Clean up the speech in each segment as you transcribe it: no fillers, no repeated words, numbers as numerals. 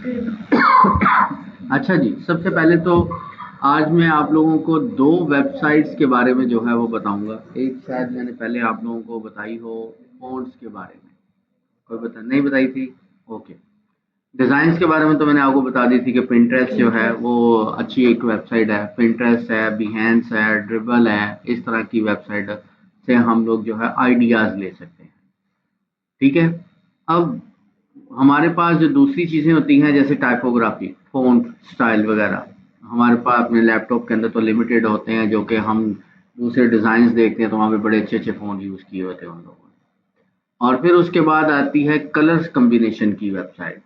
अच्छा जी, सबसे पहले तो आज मैं आप लोगों को 2 वेबसाइट्स के बारे में जो है वो बताऊँगा। एक शायद मैंने पहले आप लोगों को बताई हो फ़ॉन्ट्स के बारे में। कोई बता नहीं बताई थी? ओके। डिज़ाइन्स के बारे में तो मैंने आपको बता दी थी कि पिंटरेस्ट जो है वो अच्छी एक वेबसाइट है। पिंटरेस्ट है, बिहेंस है, ड्रिबल है, इस तरह की वेबसाइट से हम लोग जो है आइडियाज़ ले सकते हैं। ठीक है? अब हमारे पास जो दूसरी चीज़ें होती हैं जैसे टाइपोग्राफी, फ़ॉन्ट स्टाइल वगैरह, हमारे पास अपने लैपटॉप के अंदर तो लिमिटेड होते हैं जो कि हम दूसरे डिज़ाइन्स देखते हैं तो वहाँ पे बड़े अच्छे-अच्छे फ़ॉन्ट यूज़ किए होते हैं उन लोगों ने। और फिर उसके बाद आती है कलर्स कॉम्बिनेशन की वेबसाइट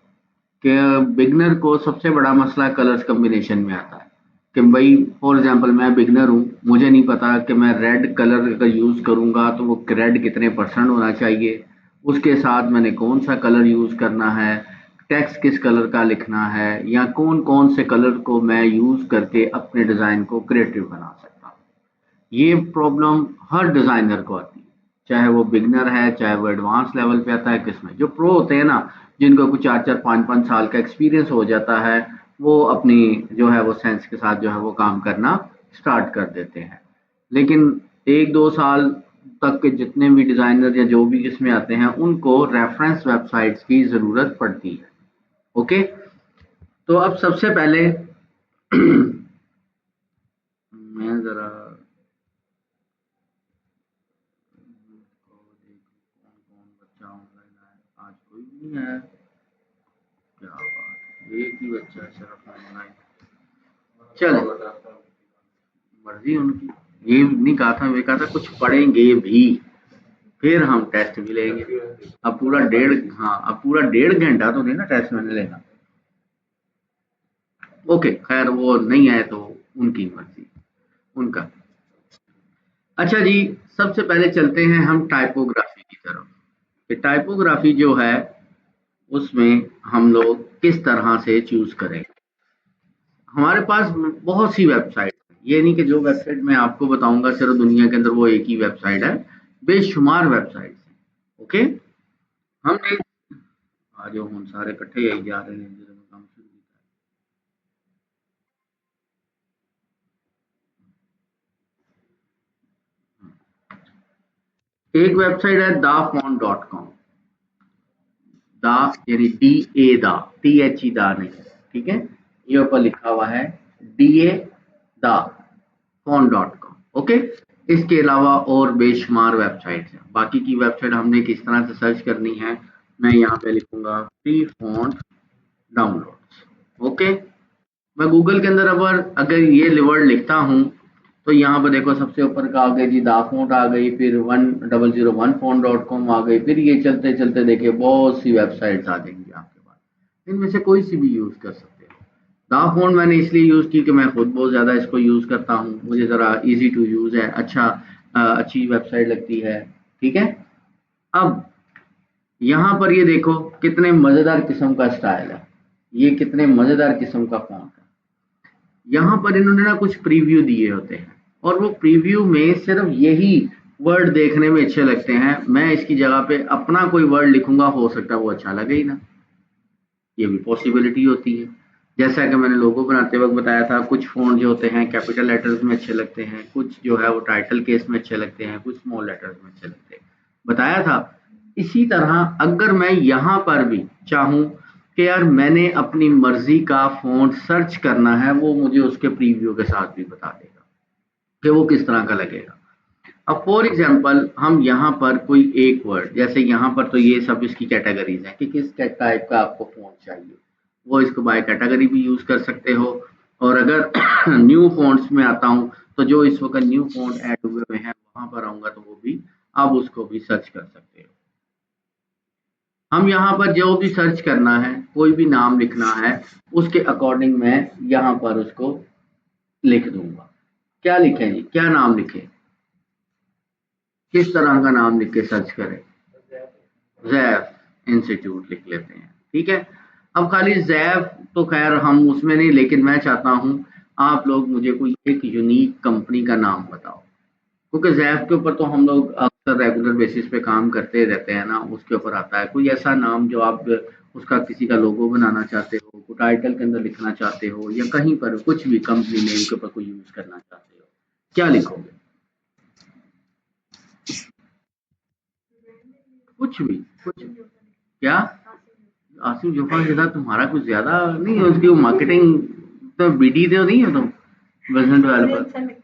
कि बिगिनर को सबसे बड़ा मसला कलर्स कॉम्बिनेशन में आता है कि भाई फॉर एग्जांपल मैं बिगिनर हूँ, मुझे नहीं पता कि मैं रेड कलर का यूज़ करूँगा तो वो रेड कितने परसेंट होना चाहिए, उसके साथ मैंने कौन सा कलर यूज़ करना है, टेक्स्ट किस कलर का लिखना है या कौन कौन से कलर को मैं यूज़ करके अपने डिज़ाइन को क्रिएटिव बना सकता हूँ। ये प्रॉब्लम हर डिज़ाइनर को आती है, चाहे वो बिगिनर है, चाहे वो एडवांस लेवल पे आता है, किसमें जो प्रो होते हैं ना, जिनको कुछ 4-4 5-5 साल का एक्सपीरियंस हो जाता है, वो अपनी जो है वो सेंस के साथ जो है वो काम करना स्टार्ट कर देते हैं। लेकिन 1-2 साल तक के जितने भी डिज़ाइनर या जो भी इसमें आते हैं, उनको रेफरेंस वेबसाइट्स की ज़रूरत पड़ती है। ओके? तो अब सबसे पहले मैं ज़रा कौन-कौन बच्चा ऑनलाइन है? आज कोई भी नहीं आया। क्या बात है! एक ही बच्चा है सिर्फ ऑनलाइन। चलो, मर्ज़ी उनकी। ये नहीं कहा था, मैं कहा था कुछ पढ़ेंगे भी, फिर हम टेस्ट भी लेंगे। अब पूरा डेढ़ हाँ, अब पूरा 1.5 घंटा तो नहीं ना टेस्ट मैंने लेना। ओके, खैर वो नहीं आए तो उनकी मर्ज़ी, उनका। अच्छा जी, सबसे पहले चलते हैं हम टाइपोग्राफी की तरफ। कि टाइपोग्राफी जो है, उसमें हम लोग किस तरह से चूज़ करें। हमारे पास बहुत सी वेबसाइट है, ये नहीं कि जो वेबसाइट मैं आपको बताऊंगा सिर्फ दुनिया के अंदर वो एक ही वेबसाइट है, बेशुमार वेबसाइट है। ओके, हमने आज हम सारे इकट्ठे यही जा रहे हैं जिन्होंने काम शुरू किया है। एक वेबसाइट है दाफोन.com, दा यानी डी ए दा, टी एच ई दा नहीं, ठीक है, ये ऊपर लिखा हुआ है डी ए दा फोन.com। ओके, इसके अलावा और बेशुमार वेबसाइट हैं। बाकी की वेबसाइट हमने किस तरह से सर्च करनी है, मैं यहाँ पे लिखूंगा फ्री फॉन्ट डाउनलोड्स। ओके, मैं गूगल के अंदर अगर ये वर्ड लिखता हूँ तो यहाँ पर देखो सबसे ऊपर का आ गई जी दा फॉन्ट आ गई, फिर 1001 फोन.com आ गई, फिर ये चलते चलते देखिए बहुत सी वेबसाइट्स आ जाएंगी आपके पास, इनमें से कोई सी भी यूज कर सकते हो। दा फॉन्ट मैंने इसलिए यूज की कि मैं खुद बहुत ज्यादा इसको यूज करता हूँ, मुझे जरा इजी टू यूज है, अच्छी वेबसाइट लगती है। ठीक है, अब यहाँ पर ये देखो कितने मजेदार किस्म का स्टाइल है, ये कितने मजेदार किस्म का फॉन्ट है। यहाँ पर इन्होंने ना कुछ प्रीव्यू दिए होते हैं और वो प्रीव्यू में सिर्फ यही वर्ड देखने में अच्छे लगते हैं, मैं इसकी जगह पे अपना कोई वर्ड लिखूंगा, हो सकता है वो अच्छा लगे ही ना, ये भी पॉसिबिलिटी होती है। जैसा कि मैंने लोगो बनाते वक्त बताया था, कुछ फ़ॉन्ट जो होते हैं कैपिटल लेटर्स में अच्छे लगते हैं, कुछ जो है वो टाइटल केस में अच्छे लगते हैं, कुछ स्मॉल लेटर्स में अच्छे लगते हैं, बताया था। इसी तरह अगर मैं यहाँ पर भी चाहूँ कि यार मैंने अपनी मर्जी का फ़ॉन्ट सर्च करना है, वो मुझे उसके प्रीव्यू के साथ भी बता देगा कि वो किस तरह का लगेगा। अब फॉर एग्जांपल हम यहाँ पर कोई एक वर्ड, जैसे यहाँ पर तो ये सब इसकी कैटेगरीज हैं कि किस टाइप का आपको फ़ॉन्ट चाहिए, वो इसको बाय कैटेगरी भी यूज़ कर सकते हो। और अगर न्यू फ़ॉन्ट्स में आता हूँ तो जो इस वक्त न्यू फ़ॉन्ट ऐड हुए हुए हैं वहाँ पर आऊँगा तो वो भी आप उसको भी सर्च कर सकते हो। हम यहाँ पर जो भी सर्च करना है, कोई भी नाम लिखना है, उसके अकॉर्डिंग मैं यहाँ पर उसको लिख दूंगा। क्या लिखें जी, क्या नाम लिखें, किस तरह का नाम लिख के सर्च करें? जैफ इंस्टीट्यूट लिख लेते हैं। ठीक है, अब खाली जैफ तो खैर हम उसमें नहीं, लेकिन मैं चाहता हूँ आप लोग मुझे कोई एक यूनिक कंपनी का नाम बताओ, क्योंकि जैफ के ऊपर तो हम लोग अक्सर रेगुलर बेसिस पे काम करते रहते हैं ना, उसके ऊपर आता है कोई ऐसा नाम जो आप उसका किसी का लोगो बनाना चाहते हो, कोई टाइटल के अंदर लिखना चाहते हो, या कहीं पर कुछ भी कंपनी नेम के ऊपर कोई यूज करना चाहते हो, क्या लिखोगे? कुछ भी, कुछ क्या? आसिफ जोफा के साथ तुम्हारा कुछ ज्यादा नहीं है, उसकी मार्केटिंग तो बीडी तो नहीं हो तुम, बिजनेस डेवलपर?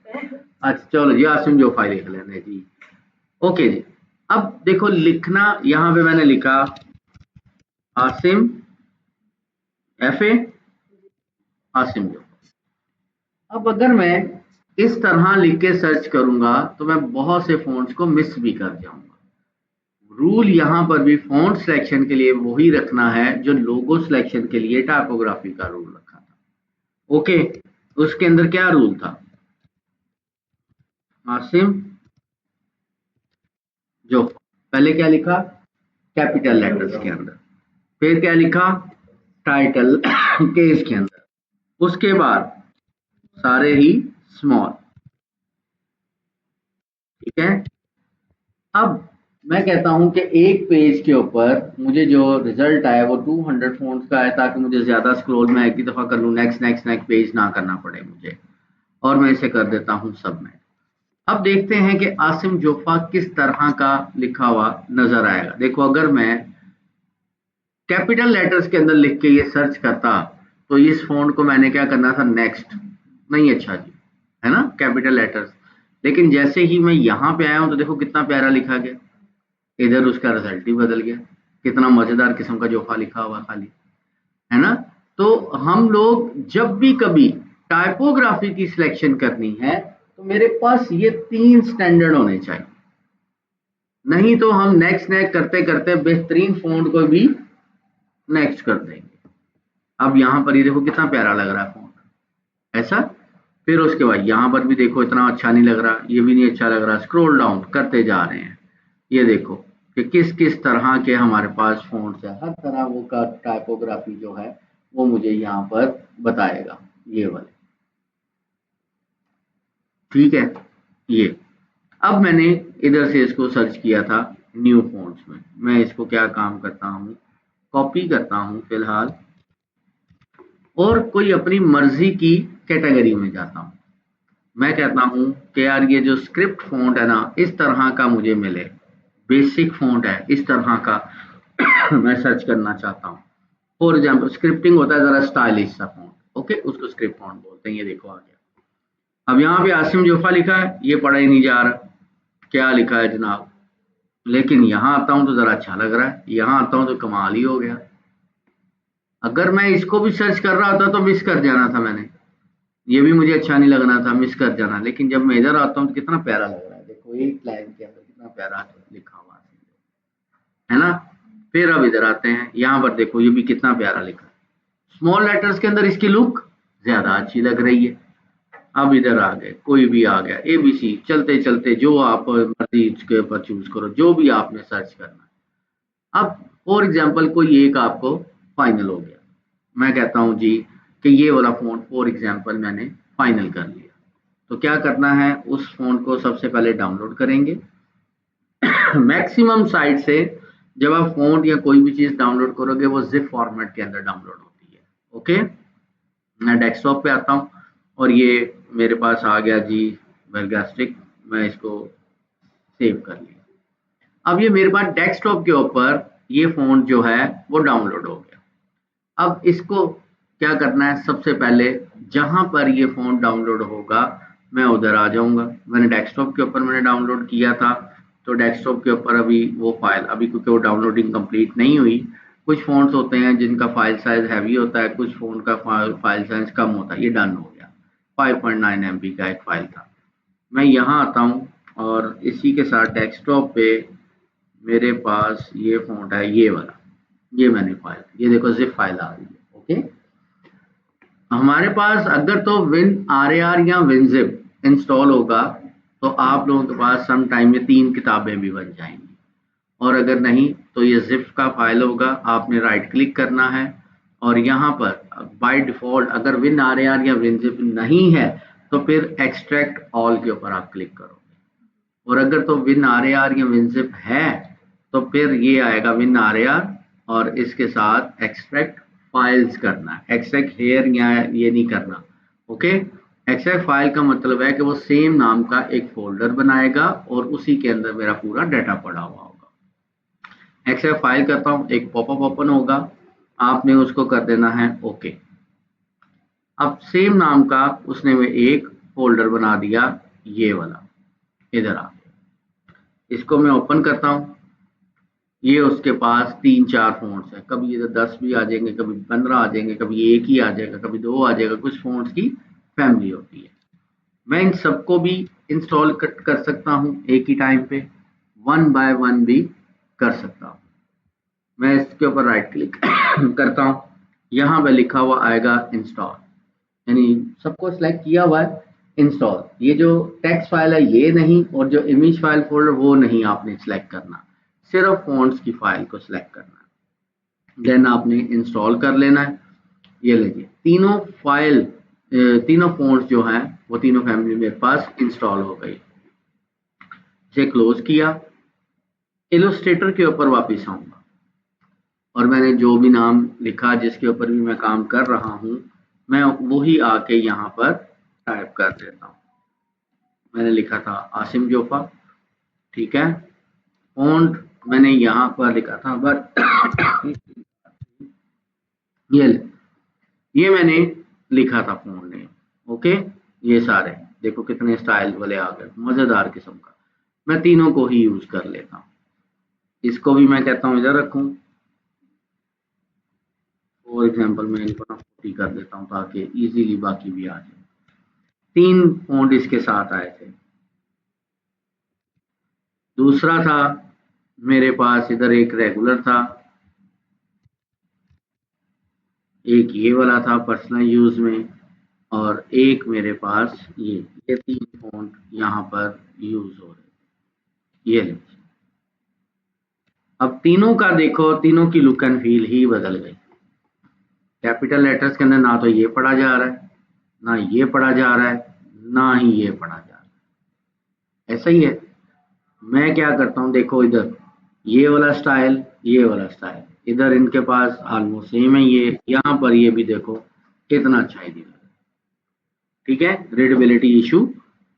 अच्छा चलो जी, आसिम जोफा लिख लेने जी। ओके जी। अब देखो लिखना, यहाँ पे मैंने लिखा आसिम FA आसिम जोफा। अब अगर मैं इस तरह लिख के सर्च करूंगा तो मैं बहुत से फ़ॉन्ट्स को मिस भी कर जाऊंगा। रूल यहाँ पर भी फ़ॉन्ट सिलेक्शन के लिए वही रखना है जो लोगो सिलेक्शन के लिए टाइपोग्राफी का रूल रखा था। ओके, उसके अंदर क्या रूल था? आसिम जो पहले क्या लिखा कैपिटल लेटर्स के अंदर, फिर क्या लिखा टाइटल केस के अंदर, उसके बाद सारे ही स्मॉल। ठीक है। अब मैं कहता हूं कि एक पेज के ऊपर मुझे जो रिजल्ट आया वो 200 फ़ॉन्ट्स का है, ताकि मुझे ज़्यादा स्क्रॉल में एक ही दफ़ा कर लूँ, नेक्स्ट नेक्स्ट नेक्स्ट पेज ना करना पड़े मुझे। और मैं इसे कर देता हूं सबमिट। अब देखते हैं कि आसिम जोफा किस तरह का लिखा हुआ नजर आएगा। देखो अगर मैं कैपिटल लेटर्स के अंदर लिख के ये सर्च करता तो इस फ़ॉन्ट को मैंने क्या करना था, नेक्स्ट। नहीं, अच्छा जी, है ना, कैपिटल लेटर्स। लेकिन जैसे ही मैं यहाँ पे आया हूँ तो देखो कितना प्यारा लिखा गया, इधर उसका रिजल्ट ही बदल गया। कितना मजेदार किस्म का जोफा लिखा हुआ खाली, है ना। तो हम लोग जब भी कभी टाइपोग्राफी की सिलेक्शन करनी है तो मेरे पास ये 3 स्टैंडर्ड होने चाहिए, नहीं तो हम नेक्स्ट नेक्स्ट करते करते बेहतरीन फ़ॉन्ट को भी नेक्स्ट कर देंगे। अब यहाँ पर ये देखो कितना प्यारा लग रहा है फ़ॉन्ट, ऐसा। फिर उसके बाद यहाँ पर भी देखो इतना अच्छा नहीं लग रहा, ये भी नहीं अच्छा लग रहा, स्क्रॉल डाउन करते जा रहे हैं। ये देखो कि किस किस तरह के हमारे पास फ़ॉन्ट्स है, हर तरह वो का टाइपोग्राफी जो है वो मुझे यहाँ पर बताएगा, ये वाले। ठीक है। ये अब मैंने इधर से इसको सर्च किया था न्यू फ़ॉन्ट्स में। मैं इसको क्या काम करता हूँ, कॉपी करता हूँ फिलहाल, और कोई अपनी मर्जी की कैटेगरी में जाता हूँ। मैं कहता हूँ कि यार ये जो स्क्रिप्ट फ़ॉन्ट है ना, इस तरह का मुझे मिले, बेसिक फ़ॉन्ट है इस तरह का मैं सर्च करना चाहता हूँ। फॉर एग्जाम्पल स्क्रिप्टिंग होता है ज़रा स्टाइलिश सा फ़ॉन्ट, ओके, उसको स्क्रिप्ट फ़ॉन्ट बोलते हैं। ये देखो आ गया। अब यहाँ पे आसिम जोफा लिखा है, ये पढ़ा ही नहीं जा रहा क्या लिखा है जनाब। लेकिन यहाँ आता हूँ तो ज़रा अच्छा लग रहा है, यहाँ आता हूँ तो कमाल ही हो गया। अगर मैं इसको भी सर्च कर रहा होता तो मिस कर जाना था मैंने, ये भी मुझे अच्छा नहीं लगना था, मिस कर जाना। लेकिन जब मैं इधर आता हूँ तो कितना प्यारा लग रहा है, देखो एक लाइन के अंदर कितना प्यारा लिखा हुआ है ना। फिर अब इधर आते हैं, यहाँ पर देखो ये भी कितना प्यारा लिखा है, स्मॉल लेटर्स के अंदर इसकी लुक ज्यादा अच्छी लग रही है। अब इधर आ गए, कोई भी आ गया, ABC, चलते चलते जो आप मर्जी इसके ऊपर चूज करो, जो भी आपने सर्च करना। अब फॉर एग्जाम्पल कोई एक आपको फाइनल हो गया, मैं कहता हूँ जी कि ये वाला फ़ॉन्ट फॉर एग्जाम्पल मैंने फाइनल कर लिया। तो क्या करना है, उस फ़ॉन्ट को सबसे पहले डाउनलोड करेंगे। मैक्सिमम साइट से जब आप फ़ॉन्ट या कोई भी चीज़ डाउनलोड करोगे वो ज़िप फॉर्मेट के अंदर डाउनलोड होती है। ओके, मैं डेस्कटॉप पे आता हूँ और ये मेरे पास आ गया जी वेलगास्टिक, मैं इसको सेव कर लिया। अब ये मेरे पास डेस्कटॉप के ऊपर ये फ़ॉन्ट जो है वो डाउनलोड हो गया। अब इसको क्या करना है, सबसे पहले जहां पर ये फ़ॉन्ट डाउनलोड होगा मैं उधर आ जाऊंगा। मैंने डेस्कटॉप के ऊपर मैंने डाउनलोड किया था, तो डेस्कटॉप के ऊपर अभी वो फाइल अभी क्योंकि वो डाउनलोडिंग कंप्लीट नहीं हुई। कुछ फ़ॉन्ट्स होते हैं जिनका फाइल साइज हैवी होता है, कुछ फ़ॉन्ट का फाइल साइज कम होता है। ये डन हो गया, 5.9 MB का एक फाइल था। मैं यहाँ आता हूँ और इसी के साथ डेस्कटॉप पे मेरे पास ये फ़ॉन्ट है, ये वाला, ये मैंने फाइल, ये देखो जिप फाइल आ रही है। ओके, हमारे पास अगर तो WinRAR या WinZip इंस्टॉल होगा तो आप लोगों के पास सम टाइम में 3 किताबें भी बन जाएंगी। और अगर नहीं तो ये जिप का फाइल होगा, आपने राइट क्लिक करना है और यहाँ पर बाय डिफ़ॉल्ट अगर WinRAR या WinZip नहीं है तो फिर एक्सट्रैक्ट ऑल के ऊपर आप क्लिक करोगे। और अगर तो WinRAR या WinZip है तो फिर ये आएगा WinRAR और इसके साथ एक्सट्रैक्ट फाइल्स करना है, एक्सट्रैक्ट हेयर या ये नहीं करना। ओके, एक्सट्रैक्ट फाइल का मतलब है कि वो सेम नाम का एक फोल्डर बनाएगा और उसी के अंदर मेरा पूरा डाटा पड़ा हुआ होगा। एक्सट्रैक्ट फाइल करता हूँ, एक पॉपअप ओपन होगा, आपने उसको कर देना है ओके। अब सेम नाम का उसने में एक फोल्डर बना दिया, ये वाला, इधर आ, इसको मैं ओपन करता हूँ। ये उसके पास 3-4 फ़ॉन्ट्स हैं, कभी इधर 10 भी आ जाएंगे, कभी 15 आ जाएंगे, कभी एक ही आ जाएगा, कभी 2 आ जाएगा, कुछ फ़ॉन्ट्स की फैमिली होती है। मैं इन सबको भी इंस्टॉल कर सकता हूँ एक ही टाइम पे, वन बाय वन भी कर सकता हूँ। मैं इसके ऊपर राइट क्लिक करता हूँ, यहाँ पे लिखा हुआ आएगा इंस्टॉल, यानी सबको सिलेक्ट किया हुआ है इंस्टॉल। ये जो टेक्स्ट फाइल है ये नहीं, और जो इमेज फाइल फोल्डर वो नहीं आपने सिलेक्ट करना, सिर्फ फॉन्ट्स की फाइल को सिलेक्ट करना है, देन आपने इंस्टॉल कर लेना है। ये लीजिए तीनों फाइल, तीनों फॉन्ट्स जो हैं वो तीनों फैमिली मेरे पास इंस्टॉल हो गई। इसे क्लोज किया, इलस्ट्रेटर के ऊपर वापस आऊंगा और मैंने जो भी नाम लिखा जिसके ऊपर भी मैं काम कर रहा हूँ, मैं वही आके यहाँ पर टाइप कर देता हूँ। मैंने लिखा था आसिम जोफा, ठीक है। फॉन्ट मैंने यहाँ पर लिखा था बट ये मैंने लिखा था फॉन्ट नेम। ओके, ये सारे देखो कितने स्टाइल वाले आ गए, मजेदार किस्म का। मैं तीनों को ही यूज कर लेता हूँ। इसको भी मैं कहता हूँ इधर रखूं, फॉर एग्जाम्पल मैं इनको ना 40 कर देता हूँ ताकि इजीली बाकी भी आ जाए। 3 फॉन्ट इसके साथ आए थे। दूसरा था मेरे पास इधर एक रेगुलर था, एक ये वाला था पर्सनल यूज में, और एक मेरे पास ये 3 फॉन्ट यहाँ पर यूज हो रहे। ये ले, अब तीनों का देखो, तीनों की लुक एंड फील ही बदल गई। कैपिटल लेटर्स के अंदर ना तो ये पढ़ा जा रहा है, ना ये पढ़ा जा रहा है, ना ही ये पढ़ा जा रहा है। ऐसा ही है। मैं क्या करता हूँ, देखो इधर ये वाला स्टाइल, ये वाला स्टाइल, इधर इनके पास ऑलमोस्ट सेम है। ये यहाँ पर ये भी देखो कितना अच्छा है, ठीक है। रीडेबिलिटी इशू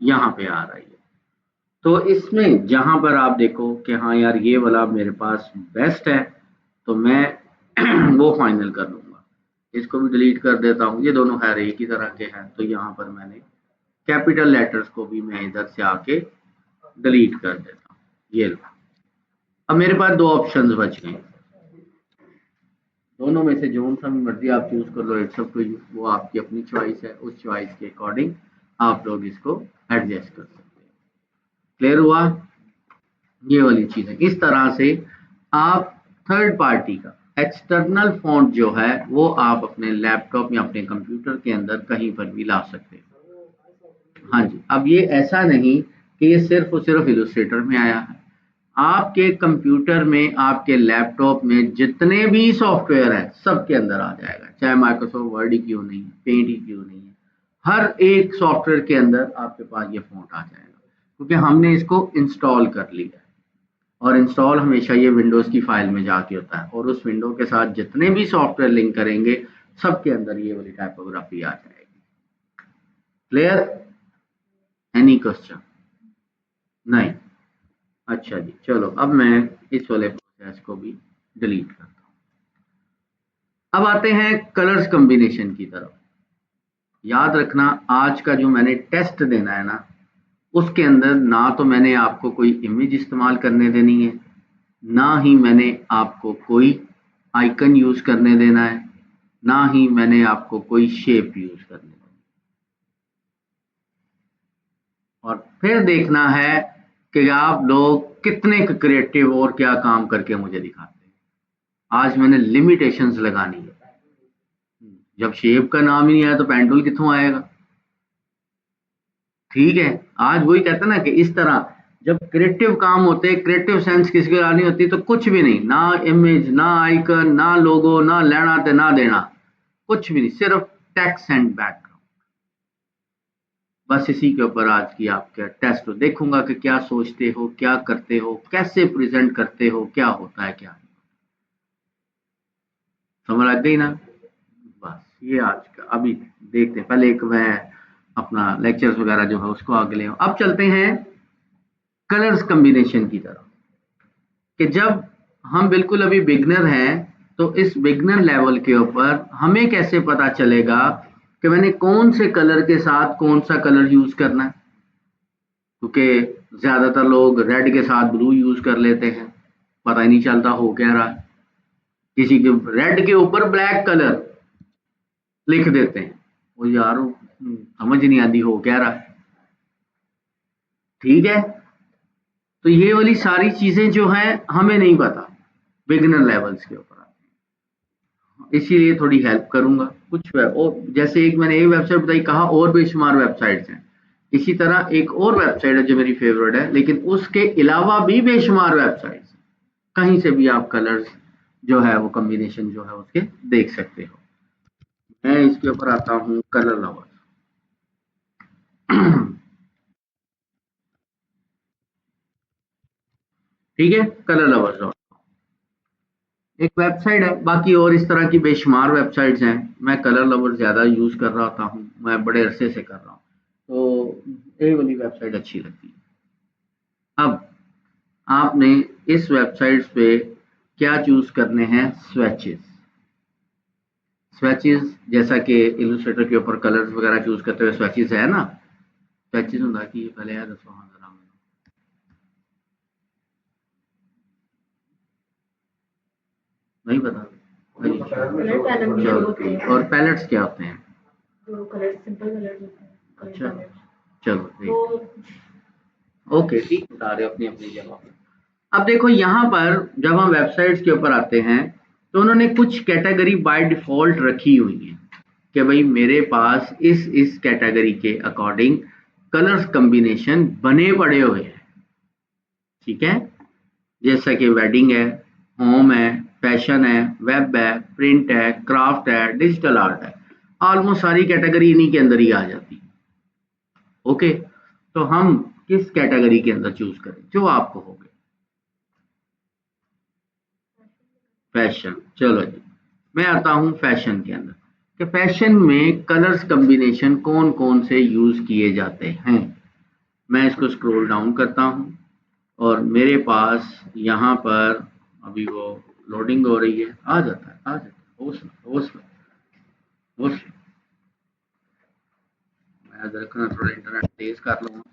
यहाँ पे आ रही है। तो इसमें जहां पर आप देखो कि हाँ यार ये वाला मेरे पास बेस्ट है, तो मैं वो फाइनल कर लूंगा। इसको भी डिलीट कर देता हूँ, ये दोनों खैर एक ही तरह के हैं। तो यहाँ पर मैंने कैपिटल लेटर्स को भी मैं इधर से आके डिलीट कर देता हूँ। ये लो, अब मेरे पास 2 ऑप्शंस बच गए, दोनों में से जो सा भी मर्जी आप चूज कर लो, इट्स अप टू यू, वो आपकी अपनी चॉइस है। उस चॉइस के अकॉर्डिंग आप लोग इसको एडजस्ट कर सकते हैं। क्लियर हुआ? ये वाली चीज है। इस तरह से आप थर्ड पार्टी का एक्सटर्नल फॉन्ट जो है वो आप अपने लैपटॉप या अपने कंप्यूटर के अंदर कहीं पर भी ला सकते हैं। हाँ जी, अब ये ऐसा नहीं कि ये सिर्फ और सिर्फ इलस्ट्रेटर में आया है। आपके कंप्यूटर में, आपके लैपटॉप में जितने भी सॉफ्टवेयर है सबके अंदर आ जाएगा, चाहे माइक्रोसॉफ्ट वर्ड ही क्यों नहीं है, पेंट ही क्यों नहीं है, हर एक सॉफ्टवेयर के अंदर आपके पास ये फॉन्ट आ जाएगा, क्योंकि हमने इसको इंस्टॉल कर लिया है। और इंस्टॉल हमेशा ये विंडोज़ की फाइल में जाके होता है, और उस विंडो के साथ जितने भी सॉफ्टवेयर लिंक करेंगे सबके अंदर ये वाली टाइपोग्राफी आ जाएगी। क्लियर? Any question? नहीं? अच्छा जी, चलो अब मैं इस वाले प्रोसेस को भी डिलीट करता हूँ। अब आते हैं कलर्स कॉम्बिनेशन की तरफ। याद रखना, आज का जो मैंने टेस्ट देना है ना, उसके अंदर ना तो मैंने आपको कोई इमेज इस्तेमाल करने देनी है, ना ही मैंने आपको कोई आइकन यूज करने देना है, ना ही मैंने आपको कोई शेप यूज करने देना है। और फिर देखना है कि आप लोग कितने क्रिएटिव और क्या काम करके मुझे दिखाते हैं। आज मैंने लिमिटेशंस लगानी है। जब शेप का नाम ही नहीं आया तो पेंटूल कित्थों आएगा? ठीक है, आज वही कहते हैं ना कि इस तरह जब क्रिएटिव काम होते हैं, क्रिएटिव सेंस किसी को आनी होती है, तो कुछ भी नहीं, ना इमेज, ना आइकन, ना लोगो, ना लेना ते ना देना, कुछ भी नहीं, सिर्फ टेक्स्ट एंड बैकग्राउंड। बस इसी के ऊपर आज की आपका टेस्ट देखूंगा कि क्या सोचते हो, क्या करते हो, कैसे प्रेजेंट करते हो, क्या होता है क्या नहीं। समझ लग गई ना? बस ये आज का अभी देखते हैं, पहले एक मैं अपना लेक्चर्स वगैरह जो है उसको आगे ले आऊं। अब चलते हैं कलर्स कॉम्बिनेशन की तरफ, कि जब हम बिल्कुल अभी बिगनर हैं तो इस बिगनर लेवल के ऊपर हमें कैसे पता चलेगा कि मैंने कौन से कलर के साथ कौन सा कलर यूज करना है, क्योंकि ज्यादातर लोग रेड के साथ ब्लू यूज कर लेते हैं, पता ही नहीं चलता हो क्या रहा है। किसी के रेड के ऊपर ब्लैक कलर लिख देते हैं, वो यार समझ नहीं आती हो क्या रहा है। ठीक है, तो ये वाली सारी चीजें जो हैं हमें नहीं पता बिगिनर लेवल्स के ऊपर, इसीलिए थोड़ी हेल्प करूंगा कुछ और। जैसे एक मैंने एक वेबसाइट बताई, कहा और बेशुमार वेबसाइट्स हैं, इसी तरह एक और वेबसाइट है जो मेरी फेवरेट है, लेकिन उसके अलावा भी बेशुमार वेबसाइट्स हैं। कहीं से भी आप कलर्स जो है वो कॉम्बिनेशन जो है उसके देख सकते हो। मैं इसके ऊपर आता हूँ कलर लवर। ठीक है, कलर लवर्स एक वेबसाइट है, बाकी और इस तरह की बेशुमार वेबसाइट्स हैं। मैं कलर लवर ज़्यादा यूज़ कर रहा हूँ, मैं बड़े अरसे से कर रहा हूँ, तो ये वाली वेबसाइट अच्छी लगती है। अब आपने इस वेबसाइट पे क्या चूज़ करने हैं, स्वेचेस। स्वेचेस जैसा कि इलस्ट्रेटर के ऊपर कलर्स वगैरह चूज़ करते हुए स्वेचेस है ना, स्वेचेस होता है कि ये पहले यार दसो, हाँ जरा नहीं पता। चलो, और पैलेट्स क्या होते हैं? जो कलर सिंपल कलर होते हैं। अच्छा, चलो ओके, ठीक बता रहे हो अपनी अपनी जगह पर। अब देखो यहाँ पर जब हम वेबसाइट्स के ऊपर आते हैं तो उन्होंने कुछ कैटेगरी बाय डिफॉल्ट रखी हुई है कि भाई मेरे पास इस कैटेगरी के अकॉर्डिंग कलर्स कॉम्बिनेशन बने पड़े हुए हैं। ठीक है, जैसा कि वेडिंग है, होम है, फैशन है, वेब है, प्रिंट है, क्राफ्ट है, डिजिटल आर्ट है, ऑलमोस्ट सारी कैटेगरी इन्हीं के अंदर ही आ जाती है। ओके, तो हम किस कैटेगरी के अंदर चूज करें जो आपको हो गए? फैशन, चलो जी, मैं आता हूं फैशन के अंदर, कि फैशन में कलर्स कॉम्बिनेशन कौन कौन से यूज किए जाते हैं। मैं इसको स्क्रॉल डाउन करता हूं और मेरे पास यहाँ पर अभी वो लोडिंग हो रही है, आ जाता है, आ जाता है, होश में। मैं देखना थोड़ा इंटरनेट तेज कर लूँगा।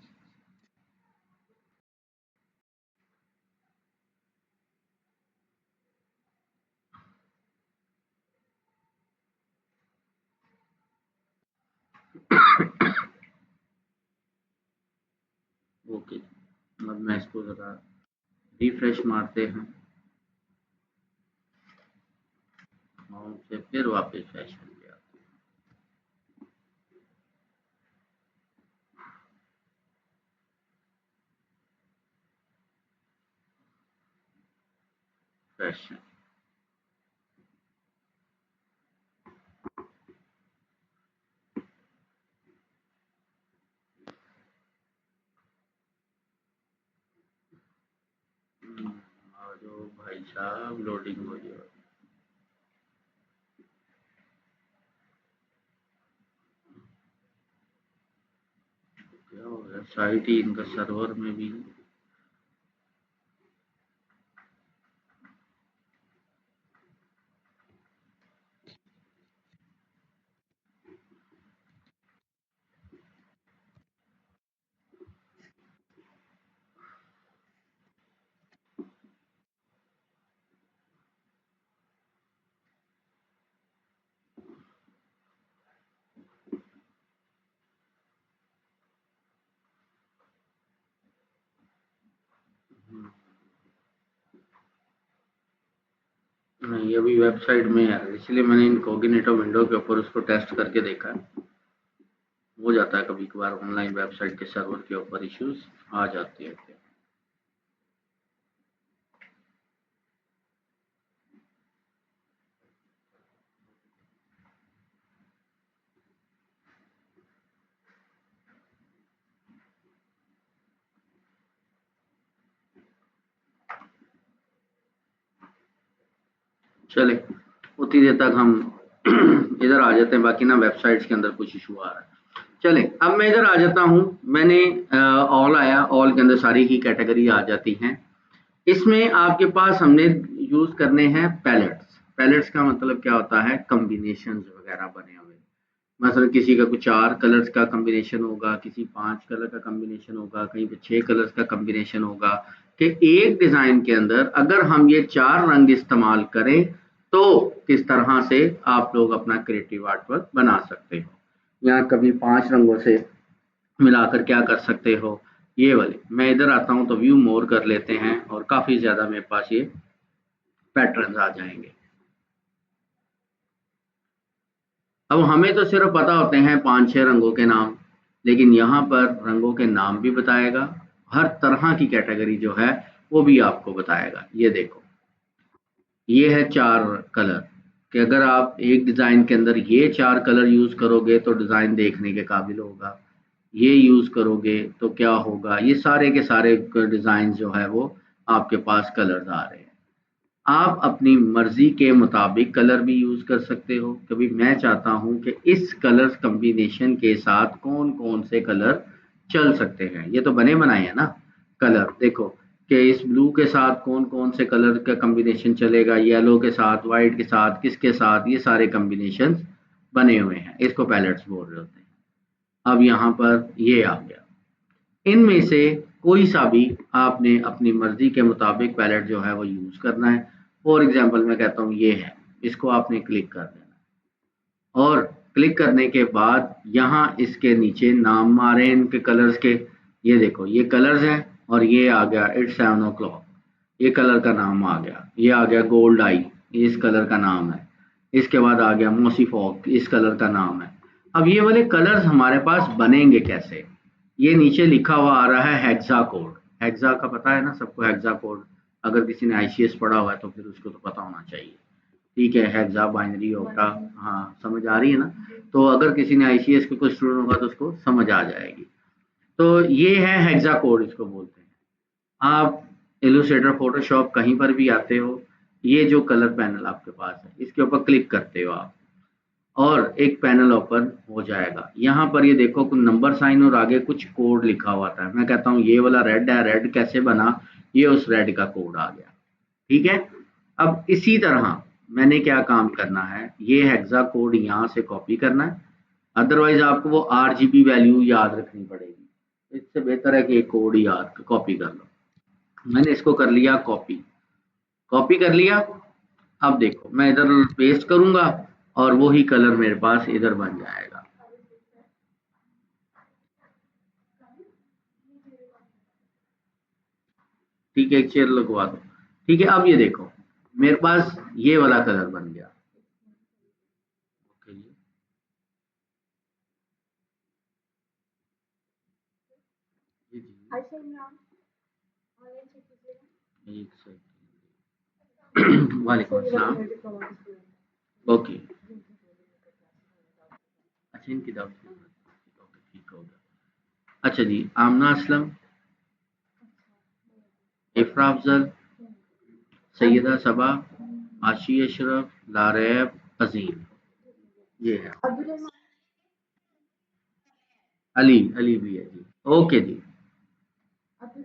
ओके, अब मैं इसको जरा रिफ्रेश मारते हैं और से फिर वापस फैशन पे आते हैं। फैशन, आ जाओ भाई साहब, लोडिंग हो जाओ। क्या हो गया, साइट ही इनका सर्वर में भी। नहीं, अभी वेबसाइट में है, इसलिए मैंने इनकॉग्निटो विंडो के ऊपर उसको टेस्ट करके देखा है। हो जाता है कभी कभार, ऑनलाइन वेबसाइट के सर्वर के ऊपर इश्यूज आ जाती है। चले, उतनी देर तक हम इधर आ जाते हैं, बाकी ना वेबसाइट्स के अंदर कुछ इशू आ रहा है। चले, अब मैं इधर आ जाता हूँ। मैंने ऑल आया, ऑल के अंदर सारी ही कैटेगरी आ जाती हैं। इसमें आपके पास हमने यूज करने हैं पैलेट्स। पैलेट्स का मतलब क्या होता है, कॉम्बिनेशंस वगैरह बने हुए। मतलब किसी का कुछ 4 कलर्स का कॉम्बिनेशन होगा, किसी 5 कलर का कॉम्बिनेशन होगा, कहीं पे 6 कलर्स का कॉम्बिनेशन होगा, कि एक डिजाइन के अंदर अगर हम ये 4 रंग इस्तेमाल करें तो किस तरह से आप लोग अपना क्रिएटिव आर्ट वर्क बना सकते हो। यहाँ कभी 5 रंगों से मिलाकर क्या कर सकते हो, ये वाले। मैं इधर आता हूँ तो व्यू मोर कर लेते हैं और काफी ज्यादा मेरे पास ये पैटर्न्स आ जाएंगे। अब हमें तो सिर्फ पता होते हैं 5-6 रंगों के नाम, लेकिन यहाँ पर रंगों के नाम भी बताएगा, हर तरह की कैटेगरी जो है वो भी आपको बताएगा। ये देखो, ये है 4 कलर, कि अगर आप एक डिजाइन के अंदर ये 4 कलर यूज करोगे तो डिजाइन देखने के काबिल होगा, ये यूज करोगे तो क्या होगा। ये सारे के सारे डिजाइन जो है वो आपके पास कलर्स आ रहे हैं। आप अपनी मर्जी के मुताबिक कलर भी यूज कर सकते हो। कभी मैं चाहता हूं कि इस कलर कॉम्बिनेशन के साथ कौन कौन से कलर चल सकते हैं, ये तो बने बनाए हैं ना कलर। देखो कि इस ब्लू के साथ कौन कौन से कलर का कॉम्बिनेशन चलेगा, येलो के साथ, व्हाइट के साथ, किसके साथ, ये सारे कॉम्बिनेशन बने हुए हैं। इसको पैलेट्स बोल रहे होते हैं। अब यहाँ पर ये आ गया, इनमें से कोई सा भी आपने अपनी मर्जी के मुताबिक पैलेट जो है वो यूज करना है। फॉर एग्जांपल मैं कहता हूँ ये है, इसको आपने क्लिक कर देना, और क्लिक करने के बाद यहाँ इसके नीचे नाम आ रहे हैं इनके कलर्स के। ये देखो, ये कलर्स हैं, और ये आ गया इट्स 7 o'clock, ये कलर का नाम आ गया। ये आ गया गोल्ड आई, ये इस कलर का नाम है। इसके बाद आ गया मोसी फॉग, इस कलर का नाम है। अब ये वाले कलर्स हमारे पास बनेंगे कैसे, ये नीचे लिखा हुआ आ रहा है हेक्सा कोड। हेक्सा का पता है ना सबको, हेक्सा कोड। अगर किसी ने आईसीएस पढ़ा हुआ है तो फिर उसको तो पता होना चाहिए। ठीक है, हेक्सा बाइनरी ऑक्टा, हाँ समझ आ रही है ना। तो अगर किसी ने आईसीएस के कोई स्टूडेंट होगा तो उसको समझ आ जाएगी। तो ये है हेक्सा कोड, इसको बोलते हैं। आप इलस्ट्रेटर फोटोशॉप कहीं पर भी आते हो, ये जो कलर पैनल आपके पास है इसके ऊपर क्लिक करते हो आप, और एक पैनल ओपन हो जाएगा। यहाँ पर ये देखो कुछ नंबर साइन और आगे कुछ कोड लिखा हुआ था। मैं कहता हूँ ये वाला रेड है, रेड कैसे बना, ये उस रेड का कोड आ गया। ठीक है, अब इसी तरह मैंने क्या काम करना है, ये हेक्सा कोड यहाँ से कॉपी करना है। अदरवाइज आपको वो आरजीबी वैल्यू याद रखनी पड़ेगी, इससे बेहतर है कि एक कोड याद कॉपी कर लो। मैंने इसको कर लिया कॉपी, कॉपी कर लिया। अब देखो मैं इधर पेस्ट करूंगा और वो ही कलर मेरे पास इधर बन जाएगा। ठीक है, एक चेयर लगवा दो। ठीक है, अब ये देखो मेरे पास ये वाला कलर बन गया। ओके जी, जी जी, एक सेकंड। वालेकुम अस्सलाम। ओके, अच्छा इनकी दावत, ओके ठीक हो गया। अच्छा जी, आमना असलम, इफ्रा अफजल, सैयदा सबा, आशी अशरफ, लारैब, अजीम, ये है। अली, अली भी है जी। ओके जी। अभी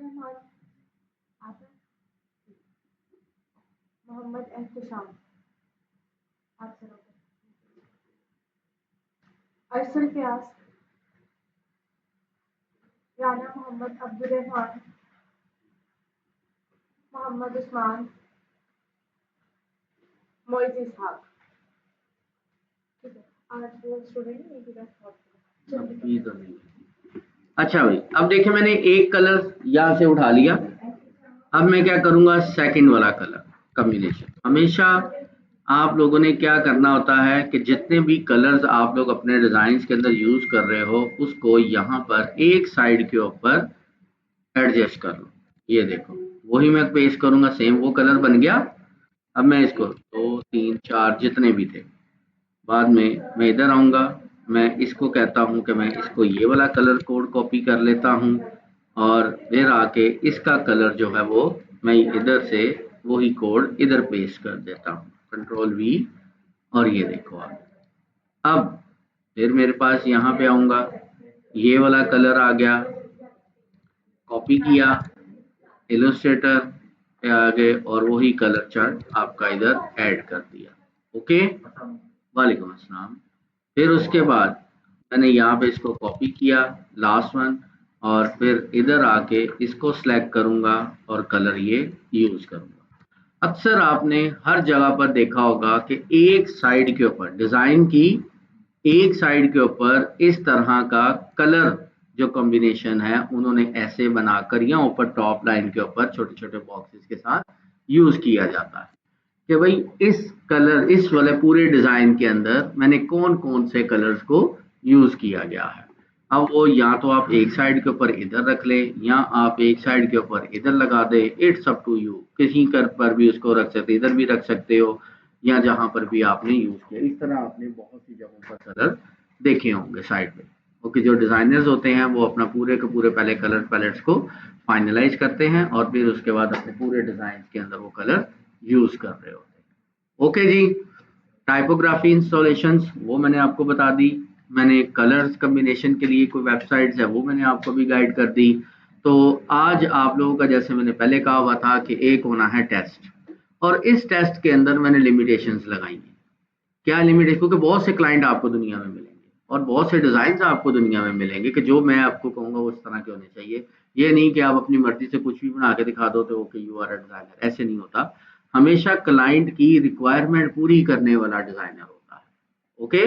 तो नहीं। अच्छा भाई, अब देखिए मैंने एक कलर यहाँ से उठा लिया। अब मैं क्या करूंगा, सेकंड वाला कलर कॉम्बिनेशन। हमेशा आप लोगों ने क्या करना होता है कि जितने भी कलर्स आप लोग अपने डिजाइन के अंदर यूज कर रहे हो उसको यहाँ पर एक साइड के ऊपर एडजस्ट कर लो। ये देखो, वही मैं पेस्ट करूंगा, सेम वो कलर बन गया। अब मैं इसको 2 3 4 जितने भी थे, बाद में मैं इधर आऊंगा। मैं इसको कहता हूं कि मैं इसको ये वाला कलर कोड कॉपी कर लेता हूं, और फिर आके इसका कलर जो है वो मैं इधर से वही कोड इधर पेस्ट कर देता हूँ। कंट्रोल वी, और ये देखो आप, अब फिर मेरे पास यहाँ पे आऊंगा, ये वाला कलर आ गया, कॉपी किया इलस्ट्रेटर पे आ गए और वही कलर चार्ट आपका इधर ऐड कर दिया। ओके, वालेकुम अस्सलाम। फिर उसके बाद मैंने यहाँ पे इसको कॉपी किया लास्ट वन, और फिर इधर आके इसको सिलेक्ट करूंगा और कलर ये यूज करूंगा। अक्सर आपने हर जगह पर देखा होगा कि एक साइड के ऊपर डिजाइन की, एक साइड के ऊपर इस तरह का कलर जो कॉम्बिनेशन है उन्होंने ऐसे बनाकर या ऊपर टॉप लाइन के ऊपर छोटे छोटे बॉक्सेस के साथ यूज किया जाता है कि भाई इस कलर, इस वाले पूरे डिजाइन के अंदर मैंने कौन कौन से कलर्स को यूज किया गया है। अब वो या तो आप एक साइड के ऊपर इधर रख ले या आप एक साइड के ऊपर इधर लगा दे, इट्स अप टू यू। किसी कर पर भी उसको रख सकते, इधर भी रख सकते हो या जहां पर भी आपने यूज किया। इस तरह आपने बहुत सी जगहों पर कलर देखे होंगे साइड में। ओके, जो डिजाइनर्स होते हैं वो अपना पूरे के पूरे पहले कलर पैलेट्स को फाइनलाइज करते हैं और फिर उसके बाद अपने पूरे डिजाइन के अंदर वो कलर यूज कर रहे होते हैं। ओके जी, टाइपोग्राफी इंस्टॉलेशंस वो मैंने आपको बता दी। मैंने कलर्स कम्बिनेशन के लिए कोई वेबसाइट्स है वो मैंने आपको भी गाइड कर दी। तो आज आप लोगों का, जैसे मैंने पहले कहा हुआ था कि एक होना है टेस्ट, और इस टेस्ट के अंदर मैंने लिमिटेशंस लगाई हैं। क्या लिमिटेशन, क्योंकि बहुत से क्लाइंट आपको दुनिया में मिलेंगे और बहुत से डिजाइन आपको दुनिया में मिलेंगे कि जो मैं आपको कहूंगा उस तरह के होने चाहिए। ये नहीं कि आप अपनी मर्जी से कुछ भी बना के दिखा दो तो okay you are a designer, ऐसे नहीं होता। हमेशा क्लाइंट की रिक्वायरमेंट पूरी करने वाला डिजाइनर होता है। ओके,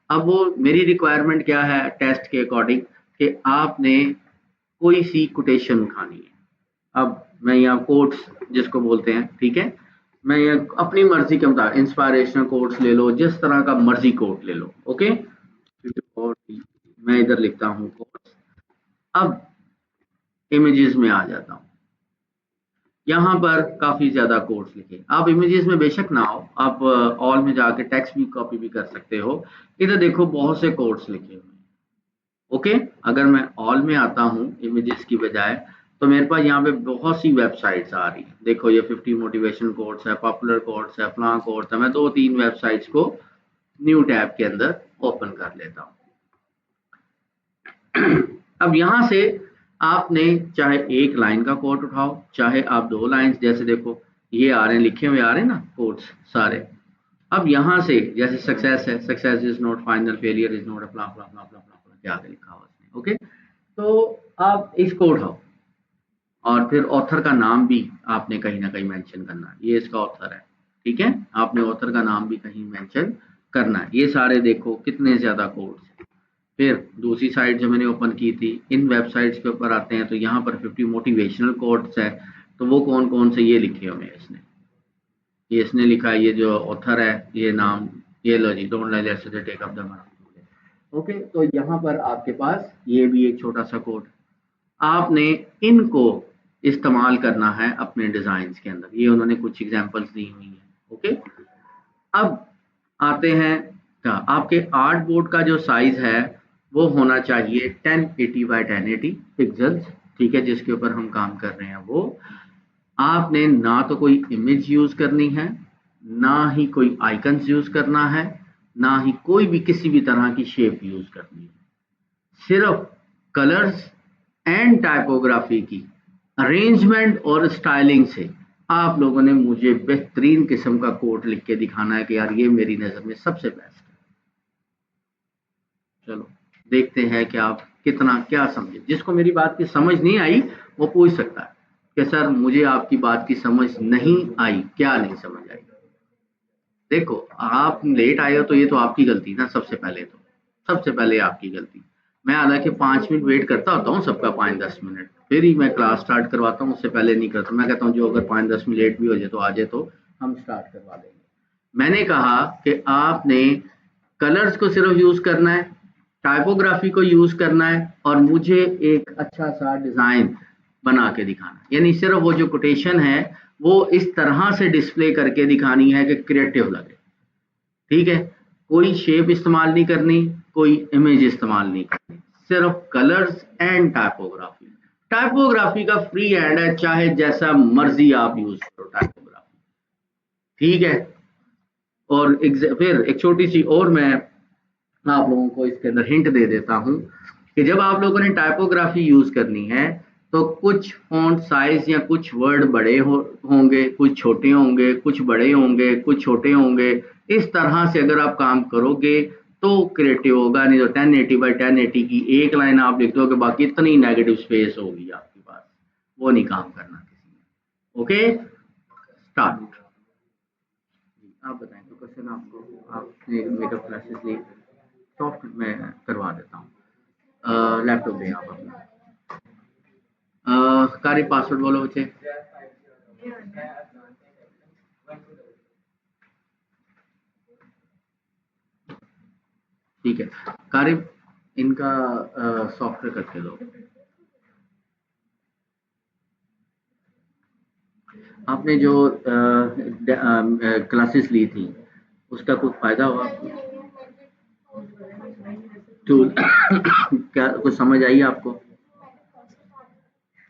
अब वो मेरी रिक्वायरमेंट क्या है टेस्ट के अकॉर्डिंग, कि आपने कोई सी कोटेशन उठानी है। अब मैं यहाँ कोट्स जिसको बोलते हैं, ठीक है, मैं ये अपनी मर्जी के मुताबिक इंस्पायरेशनल कोट्स ले लो, जिस तरह का मर्जी कोट ले लो। ओके, और मैं इधर लिखता हूँ कोट्स। अब इमेजेस में आ जाता हूँ, यहाँ पर काफी ज्यादा कोट्स लिखे। आप इमेजेस में बेशक ना हो, आप ऑल में जाके टेक्स्ट भी कॉपी भी कर सकते हो। इधर देखो बहुत से कोट्स लिखे हुए हैं। ओके, अगर मैं ऑल में आता हूँ इमेजेस की बजाय, तो मेरे पास यहाँ पे बहुत सी वेबसाइट्स आ रही है। देखो ये 50 मोटिवेशन कोट्स है, पॉपुलर कोट्स है, फलां कोट्स है। मैं दो तीन वेबसाइट्स को न्यू टैब के अंदर ओपन कर लेता हूँ। अब यहाँ से आपने चाहे एक लाइन का कोट उठाओ, चाहे आप दो लाइंस, जैसे देखो ये आ रहे हैं, लिखे हुए आ रहे हैं ना कोट्स सारे। अब यहाँ से जैसे सक्सेस है, success is not final, failure is not a प्ला प्ला प्ला प्ला प्ला, क्या आगे लिखा हुआ उसने। ओके, तो आप इसको उठाओ और फिर ऑथर का नाम भी आपने कहीं ना कहीं मेंशन करना है। ये इसका ऑथर है, ठीक है, आपने ऑथर का नाम भी कहीं मेंशन करना है। ये सारे देखो कितने ज्यादा कोड्स हैं। फिर दूसरी साइट जो मैंने ओपन की थी, इन वेबसाइट्स के ऊपर आते हैं तो यहाँ पर 50 मोटिवेशनल कोट्स है। तो वो कौन कौन से ये लिखे हुए हैं इसने, ये इसने लिखा है, ये जो ऑथर है ये नाम, ये लो जी, don't let yesterday take up the money. Okay, तो यहाँ पर आपके पास ये भी एक छोटा सा कोड, आपने इनको इस्तेमाल करना है अपने डिजाइन के अंदर। ये उन्होंने कुछ एग्जांपल्स दी हुई हैं। ओके, अब आते हैं क्या, आपके आर्ट बोर्ड का जो साइज है वो होना चाहिए 1080 बाय 1080 पिक्सल्स, ठीक है, जिसके ऊपर हम काम कर रहे हैं वो। आपने ना तो कोई इमेज यूज करनी है, ना ही कोई आइकन्स यूज करना है, ना ही कोई भी किसी भी तरह की शेप यूज करनी है। सिर्फ कलर्स एंड टाइपोग्राफी की अरेंजमेंट और स्टाइलिंग से आप लोगों ने मुझे बेहतरीन किस्म का कोट लिख के दिखाना है कि यार ये मेरी नज़र में सबसे बेस्ट है। चलो देखते हैं कि आप कितना क्या समझे। जिसको मेरी बात की समझ नहीं आई वो पूछ सकता है कि सर मुझे आपकी बात की समझ नहीं आई, क्या नहीं समझ आई। देखो आप लेट आए हो तो ये तो आपकी गलती ना, सबसे पहले तो, सबसे पहले आपकी गलती। मैं हालांकि 5 मिनट वेट करता होता हूँ सबका, 5-10 मिनट, फिर ही मैं क्लास स्टार्ट करवाता हूँ, उससे पहले नहीं करता। मैं कहता हूँ जो अगर 5-10 मिनट लेट भी हो जाए तो आ जाए, तो हम स्टार्ट करवा देंगे। मैंने कहा कि आपने कलर्स को सिर्फ यूज करना है, टाइपोग्राफी को यूज करना है, और मुझे एक अच्छा सा डिजाइन बना के दिखाना है। यानी सिर्फ वो जो कोटेशन है वो इस तरह से डिस्प्ले करके दिखानी है कि क्रिएटिव लगे, ठीक है। कोई शेप इस्तेमाल नहीं करनी, कोई इमेज इस्तेमाल नहीं करनी, सिर्फ कलर्स एंड टाइपोग्राफी। टाइपोग्राफी का फ्री हैंड है, चाहे जैसा मर्जी आप यूज करो टाइपोग्राफी, ठीक है। और फिर एक छोटी सी और मैं आप लोगों को इसके अंदर हिंट दे देता हूँ कि जब आप लोगों ने टाइपोग्राफी यूज करनी है तो कुछ फॉन्ट साइज या कुछ वर्ड बड़े होंगे, कुछ छोटे होंगे, कुछ बड़े होंगे, कुछ छोटे होंगे। इस तरह से अगर आप काम करोगे तो क्रिएटिव होगा, नहीं तो 1080 बाई 1080 की एक लाइन आप लिख दोगे, बाकी इतनी नेगेटिव स्पेस होगी आपके पास, वो नहीं काम करना किसी ने। Okay, start. आप बताएं तो क्वेश्चन आपको, आपने मेकअप क्लासेस ली, सॉफ्ट में करवा देता हूँ। लैपटॉप दें आप अपना। कार्य पासवर्ड बोलो बच्चे। ठीक है, कार्य इनका सॉफ्टवेयर करके दो। आपने जो क्लासेस ली थी उसका कुछ फायदा हुआ आपको? टूल क्या कुछ समझ आई आपको?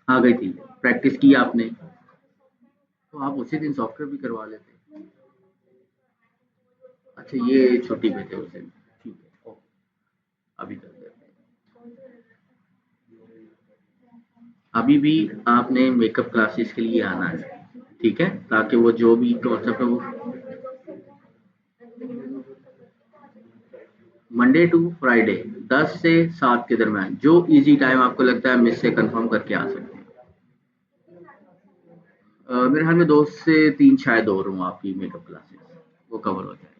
आ गई थी, प्रैक्टिस की आपने, तो आप उसी दिन सॉफ्टवेयर भी करवा लेते। अच्छा, ये छुट्टी पे थे उस दिन, ठीक है, ओके, अभी कर देते हैं। अभी भी आपने मेकअप क्लासेस के लिए आना है, ठीक है, ताकि वो जो भी कॉन्सेप्ट है वो मंडे टू फ्राइडे 10 से 7 के दरमियान जो इजी टाइम आपको लगता है मिस से कंफर्म करके आ सकते हैं। मेरे ख्याल में 2 से 3 शायद और हूँ आपकी मेकअप क्लासेस, वो कवर हो जाएगा।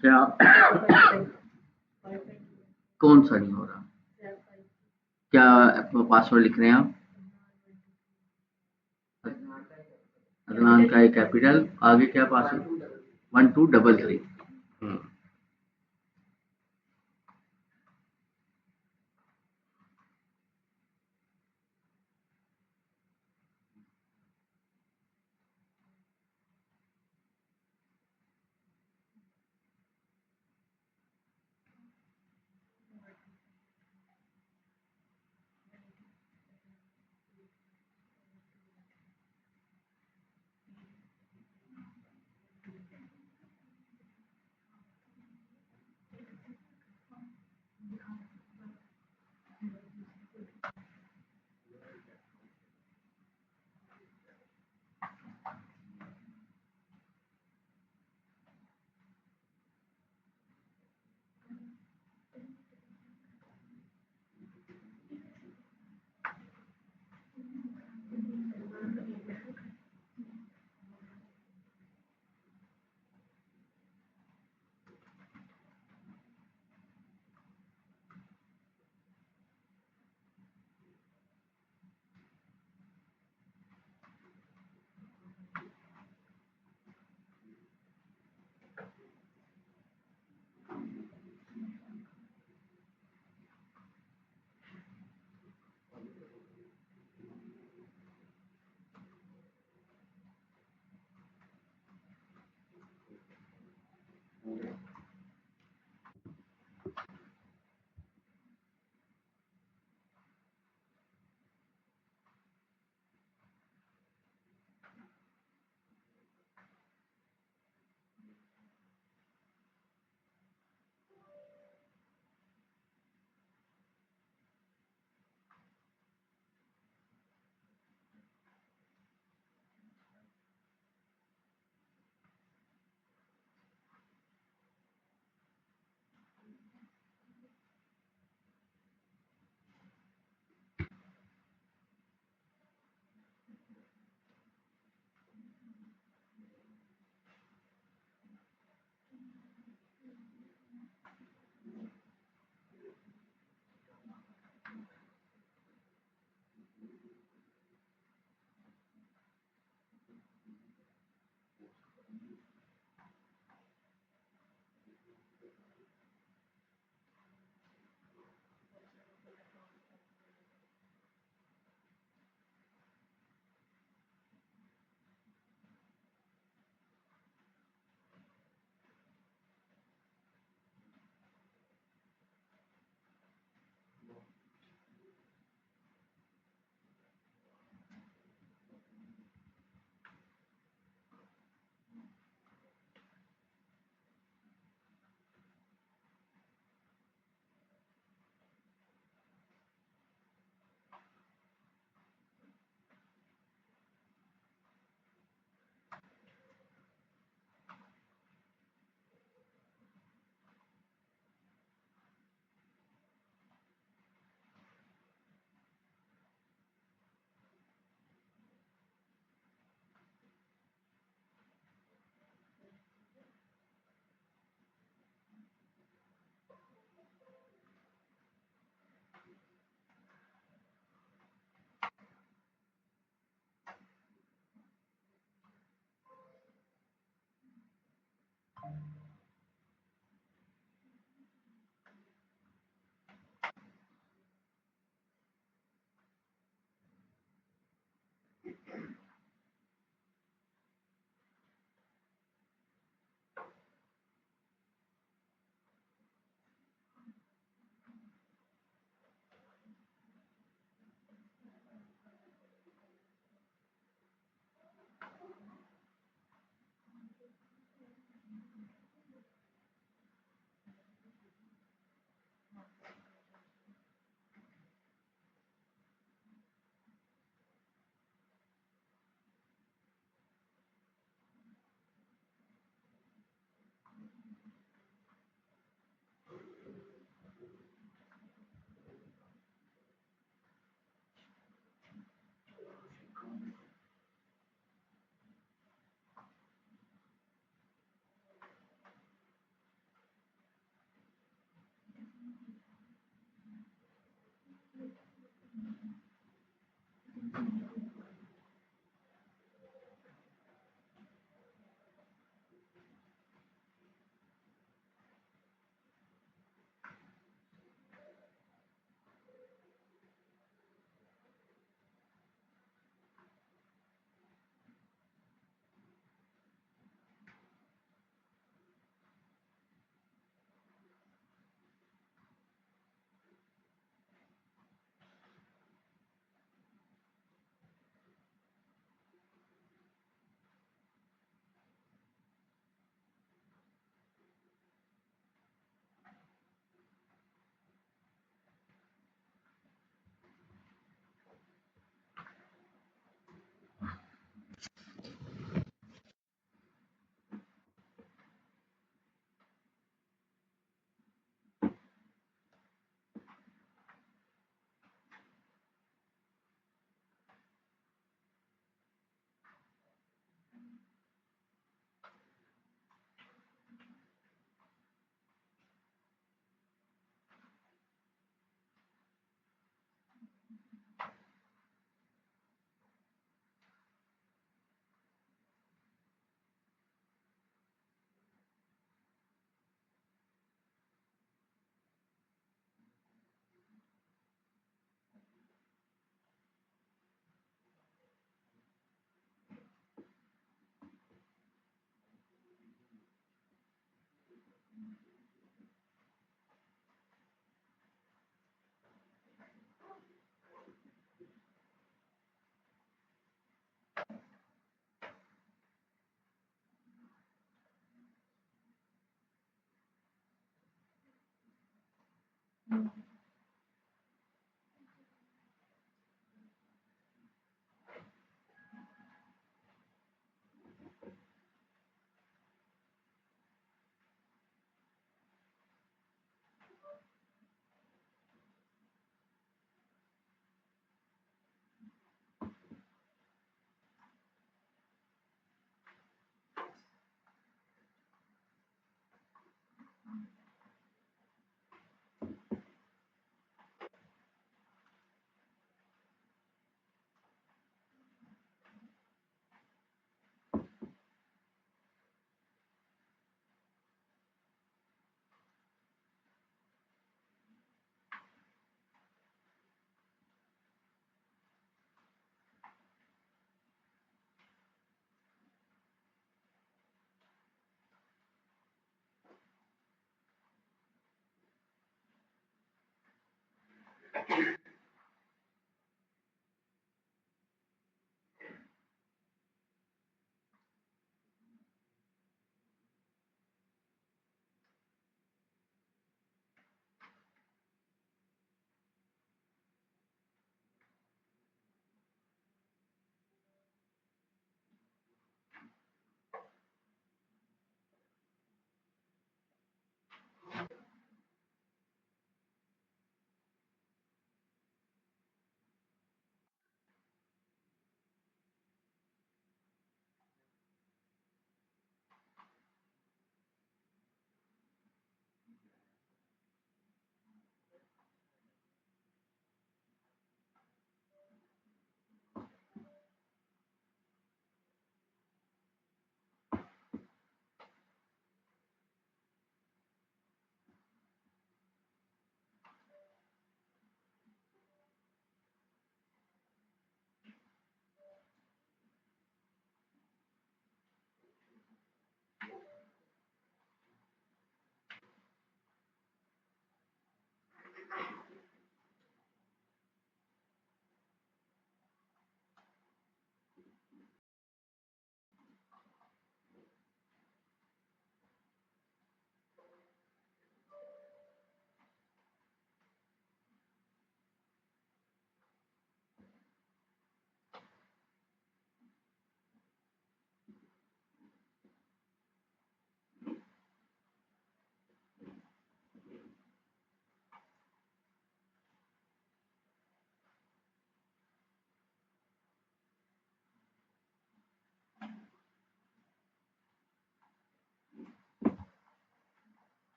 क्या कौन सा नहीं हो रहा? क्या पासवर्ड लिख रहे हैं आप? अदनान का एक कैपिटल, आगे क्या पासवर्ड? 1233।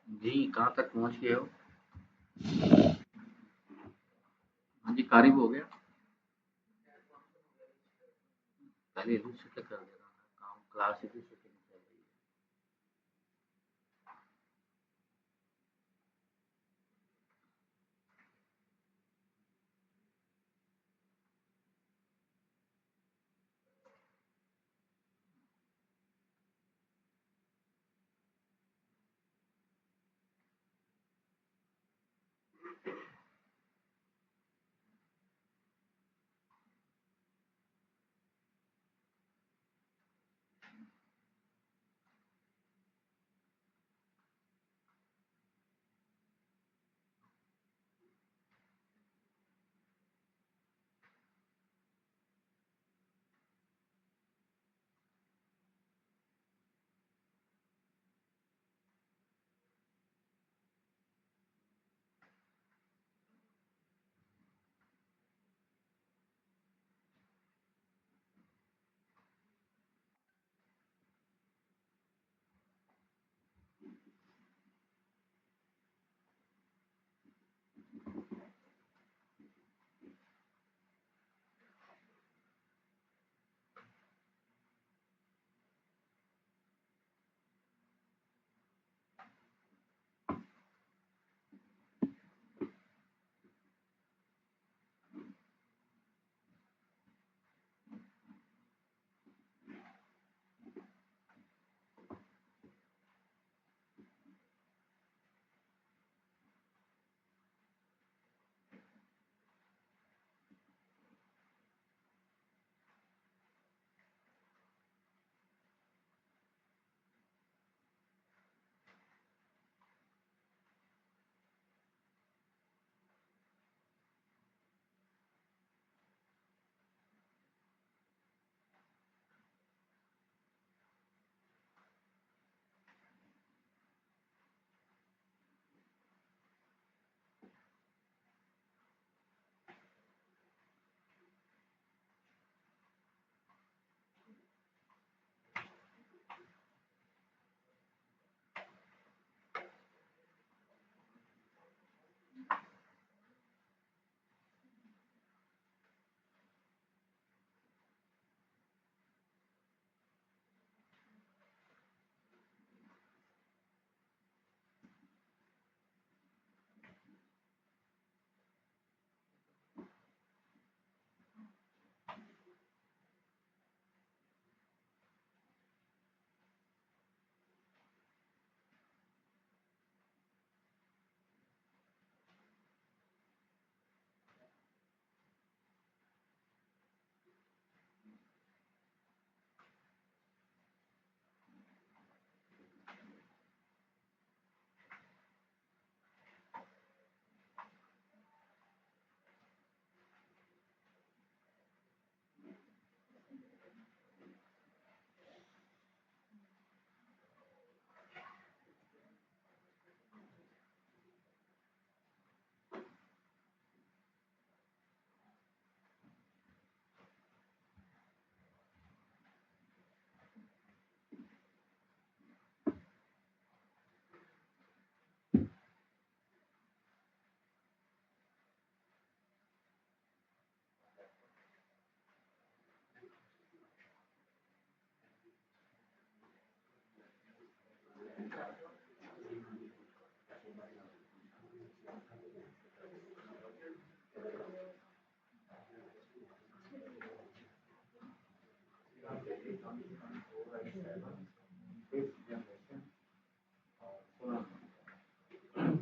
जी कहाँ तक पहुँच गए हो? हाँ जी, कारिब हो गया। पहले रीसेट कर देना था, काम क्लास ही सेटिंग चल रही है।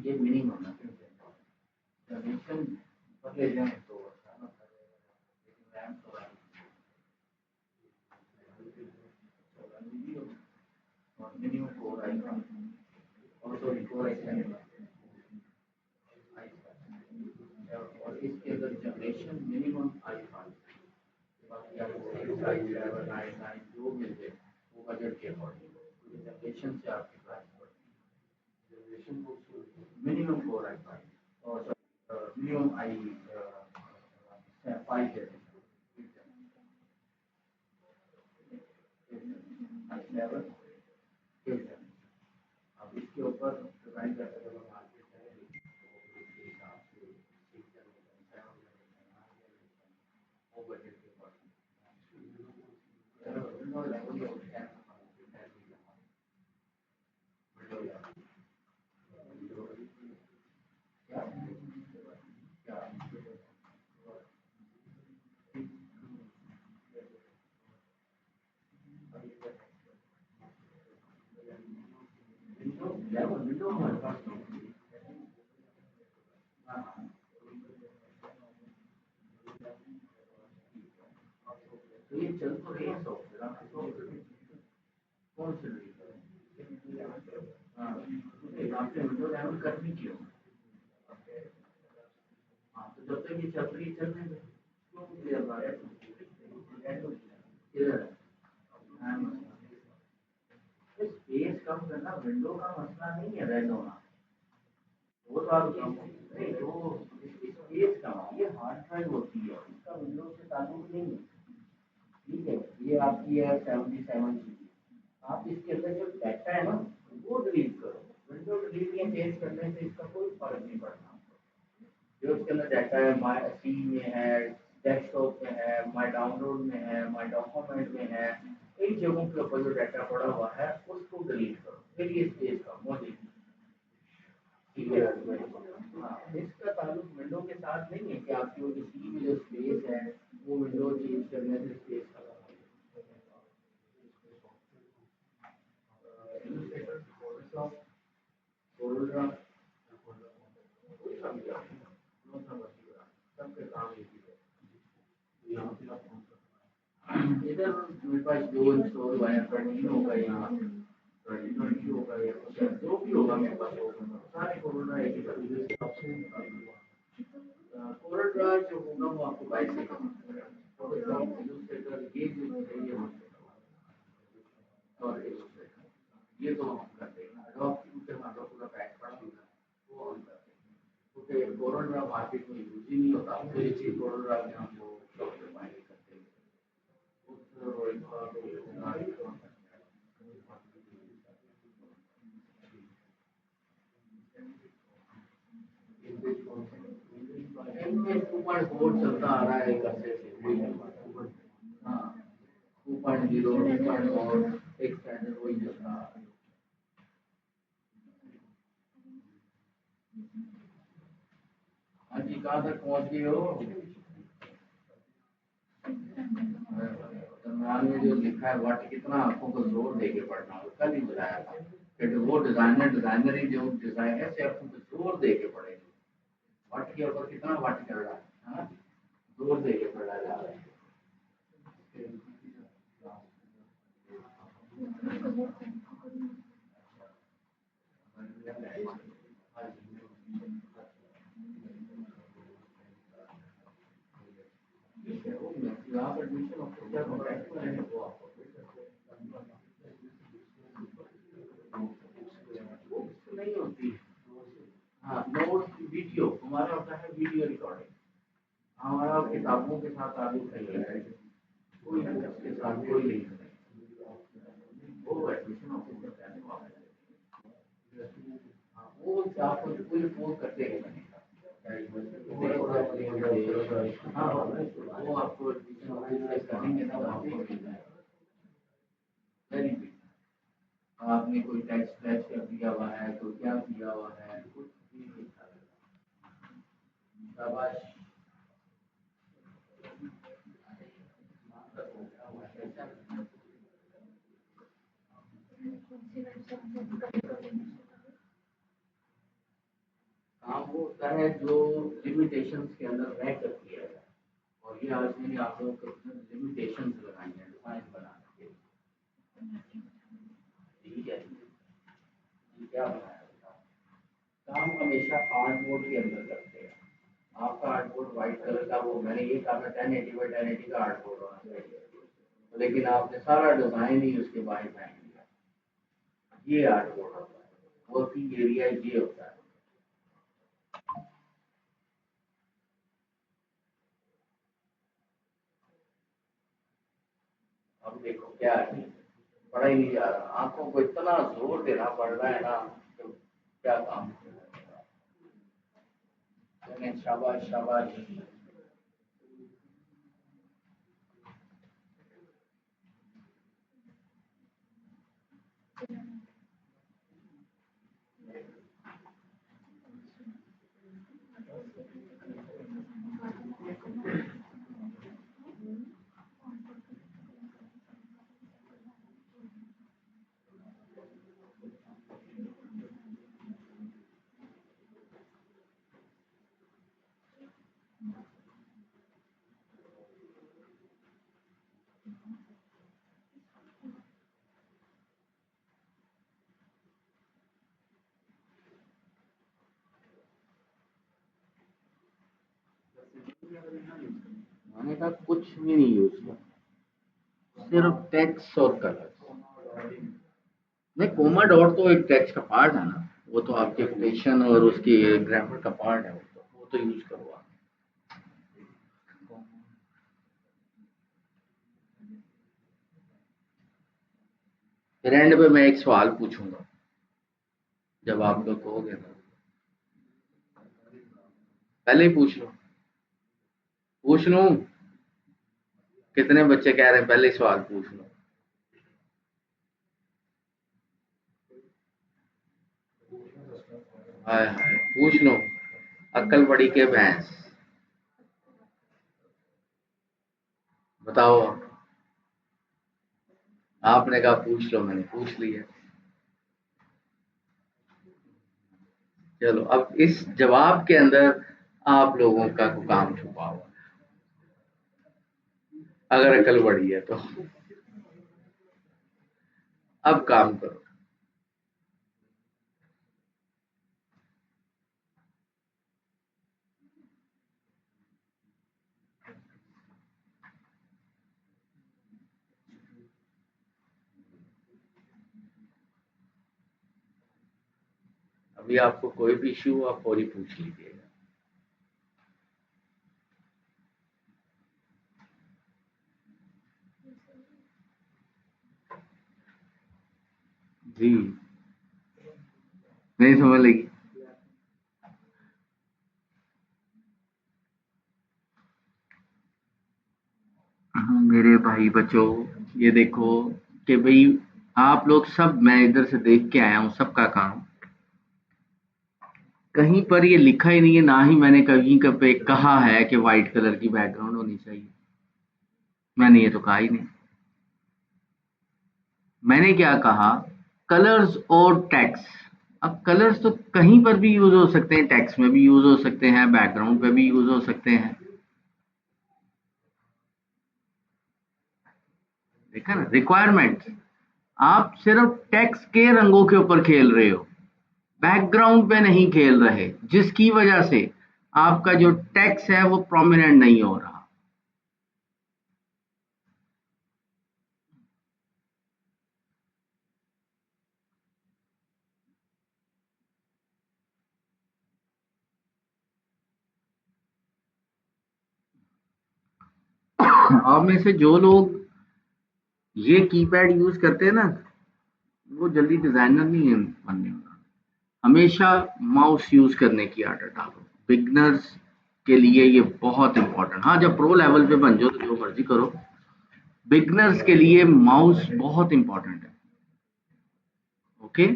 ये मिनिमम है जनरेशन पर ले जाए तो रैम थोड़ा और मिनिमम 4 आएगा और सॉरी 4 आई और इसके अंदर जनरेशन मिनिमम आई5 बाकी आपको 6 आई7 आई9 जो मिल जाए वो बजट के अकॉर्डिंग जनरेशन से आपकी प्राइस पड़ती है मिनिमम 4 आई5 और मिनिमम आई5 आई7 अब इसके ऊपर डिपेंड करता है मार्केट है तो उसके हिसाब से वो बजट के विंडो हमारे पास तो ये चल तो रही है सॉफ्टवेयर कौन सी हाँ आपने विंडो डाउन करनी क्यों हाँ तो जब तक ये चल रही चलने दो इधर स्पेस कम करना विंडो का मसला नहीं है रेड होना वो तो आप नहीं तो स्पेस कम ये हार्ड ड्राइव होती है इसका विंडो से ताल्लुक नहीं है ठीक है ये आपकी है 77 GB आप इसके अंदर जो डाटा है ना वो डिलीट करो विंडो डिलीट या चेंज करने से इसका कोई फर्क नहीं पड़ता जो उसके अंदर डाटा है माई सी में है डेस्कटॉप में है माई डाउनलोड में है माई डॉक्यूमेंट में है इन जगहों के ऊपर जो डाटा पड़ा हुआ है उसको डिलीट करो फिर ये स्पेस कम हो जाएगी ठीक है हाँ इसका ताल्लुक विंडो के साथ नहीं है कि आपकी वो जो सी में जो स्पेस है वो विंडो चेंज करने से स्पेस खत्म इलस्ट्रेटर फोटोशॉप कोरोना कोई सा भी कौन सा मर्जी का सबके काम एक ही है यहाँ पे आप कौन सा इधर मेरे पास दो इंस्टॉल हुआ है ट्वेंटी होगा यहाँ ट्वेंटी ट्वेंटी होगा या कुछ जो भी होगा मेरे पास होगा सारे कोरोना एक ही कोरोना जो होगा वो आपको बाइक से फोटोशॉप इलस्ट्रेटर ये जो चाहिए और इलस्ट्रेटर ये तो हम करते हैं एडोब फ्यूचर में आपका पूरा पैक पड़ा हुआ है वो हम करते हैं क्योंकि कोरोना मार्केट में यूज ही नहीं होता तो ये चीज कोरोना में हम लोग सॉफ्टवेयर बाइक करते हैं इनमें 2.4 चलता आ रहा है एक अच्छे से हाँ 2.0 2.4 एक स्टैंडर्ड वही चलता आ रहा है हाँ जी कहाँ तक पहुँच गए हो अनुमान में जो लिखा है वट कितना आपको को जोर दे के पढ़ना हो कल ही बताया था कि वो डिजाइनर ही जो डिजाइनर से आपको जोर दे के पढ़ेंगे वट के ऊपर कितना वट कर रहा है हाँ? जोर दे के पढ़ा जा रहा है ठीक है वो आप एडमिशन ऑफिसर कॉन्टैक्ट में रहेंगे वो आपको बुक्स नहीं होती हाँ नोट्स वीडियो हमारा होता है वीडियो रिकॉर्डिंग हमारा किताबों के साथ ताल्लुक नहीं है कोई उसके साथ कोई लिंक नहीं वो एडमिशन ऑफिसर कहने वाला है हाँ वो आपको कोई फोन करते हैं हाँ वो आपको करेंगे ना वो आपको मिल जाएगा वेरी गुड आपने कोई टैक्स टैक्स कर दिया हुआ है तो क्या किया हुआ है कुछ भी नहीं शाबाश है जो लिमिटेशंस के अंदर रह कर किया जाए, और ये आज मैंने आप लोगों को लिमिटेशंस लगाई हैं डिफाइन बनाने के लिए। ठीक है, ये क्या बनाया बताओ? काम हमेशा हार्ड मोड के अंदर करते हैं। आपका हार्ड बोर्ड व्हाइट कलर का, वो मैंने ये कहा था 1080 बाई 1080 का हार्ड बोर्ड होना चाहिए, लेकिन आपने सारा डिजाइन ही उसके बाहर फेंक दिया। ये हार्ड बोर्ड होता है, वर्किंग एरिया ये होता है। अब देखो क्या है, पढ़ा ही नहीं जा रहा, आंखों को इतना जोर देना पड़ रहा है ना, तो क्या काम करेगा। शाबाश शाबाश। मैंने कहा कुछ भी नहीं यूज किया, सिर्फ टेक्स्ट और कलर। नहीं, कोमा डॉट तो एक टेक्स्ट का पार्ट है ना, वो तो आपके क्वेश्चन और उसकी ग्रामर का पार्ट है, वो तो यूज करो आप। फिर एंड पे मैं एक सवाल पूछूंगा, जब आप लोग कहोगे ना, पहले ही पूछ लो। पूछ लूं? कितने बच्चे कह रहे हैं पहले ही सवाल पूछ लो? हाय हाय, पूछ लो। अक्ल बड़ी के भैंस। बताओ। आपने कहा पूछ लो, मैंने पूछ लिया। चलो, अब इस जवाब के अंदर आप लोगों का काम छुपा हुआ है, अगर अकल बड़ी है तो। अब काम करो। अभी आपको कोई भी इश्यू आप फौरी पूछ लीजिएगा। जी, नहीं समझ लगी। मेरे भाई बच्चों, ये देखो कि भाई आप लोग सब, मैं इधर से देख के आया हूँ सबका काम, कहीं पर ये लिखा ही नहीं है, ना ही मैंने कहीं पे कहा है कि व्हाइट कलर की बैकग्राउंड होनी चाहिए। मैंने ये तो कहा ही नहीं। मैंने क्या कहा? कलर्स और टेक्स्ट। अब कलर्स तो कहीं पर भी यूज हो सकते हैं, टेक्स्ट में भी यूज हो सकते हैं, बैकग्राउंड पे भी यूज हो सकते हैं। देखा ना रिक्वायरमेंट। आप सिर्फ टेक्स्ट के रंगों के ऊपर खेल रहे हो, बैकग्राउंड पे नहीं खेल रहे, जिसकी वजह से आपका जो टेक्स्ट है वो प्रोमिनेंट नहीं हो रहा। आप में से जो लोग ये कीपैड यूज करते हैं ना, वो जल्दी डिजाइनर नहीं है बनने वाला। हमेशा माउस यूज करने की आदत डालो, बिगनर्स के लिए ये बहुत इंपॉर्टेंट। हाँ, जब प्रो लेवल पे बन जाओ तो जो मर्जी करो, बिगनर्स के लिए माउस बहुत इंपॉर्टेंट है। ओके।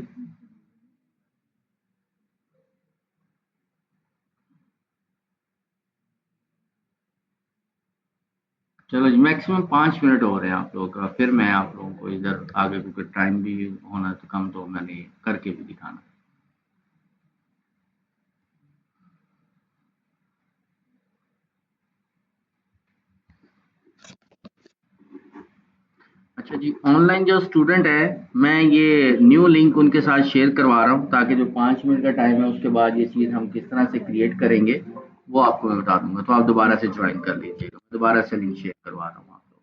चलो जी, मैक्सिमम 5 मिनट हो रहे हैं आप लोगों का, फिर मैं आप लोगों को इधर आगे, क्योंकि टाइम भी होना तो कम, तो मैंने करके भी दिखाना। अच्छा जी, ऑनलाइन जो स्टूडेंट है, मैं ये न्यू लिंक उनके साथ शेयर करवा रहा हूँ ताकि जो 5 मिनट का टाइम है उसके बाद ये चीज़ हम किस तरह से क्रिएट करेंगे वो आपको मैं बता दूंगा, तो आप दोबारा से ज्वाइन कर लीजिएगा। दोबारा से लिंक शेयर करवा रहा हूँ आप लोग।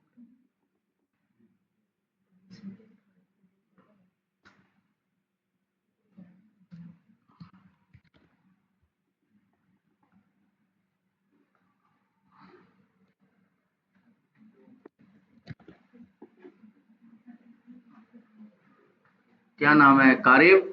क्या नाम है? कारिब?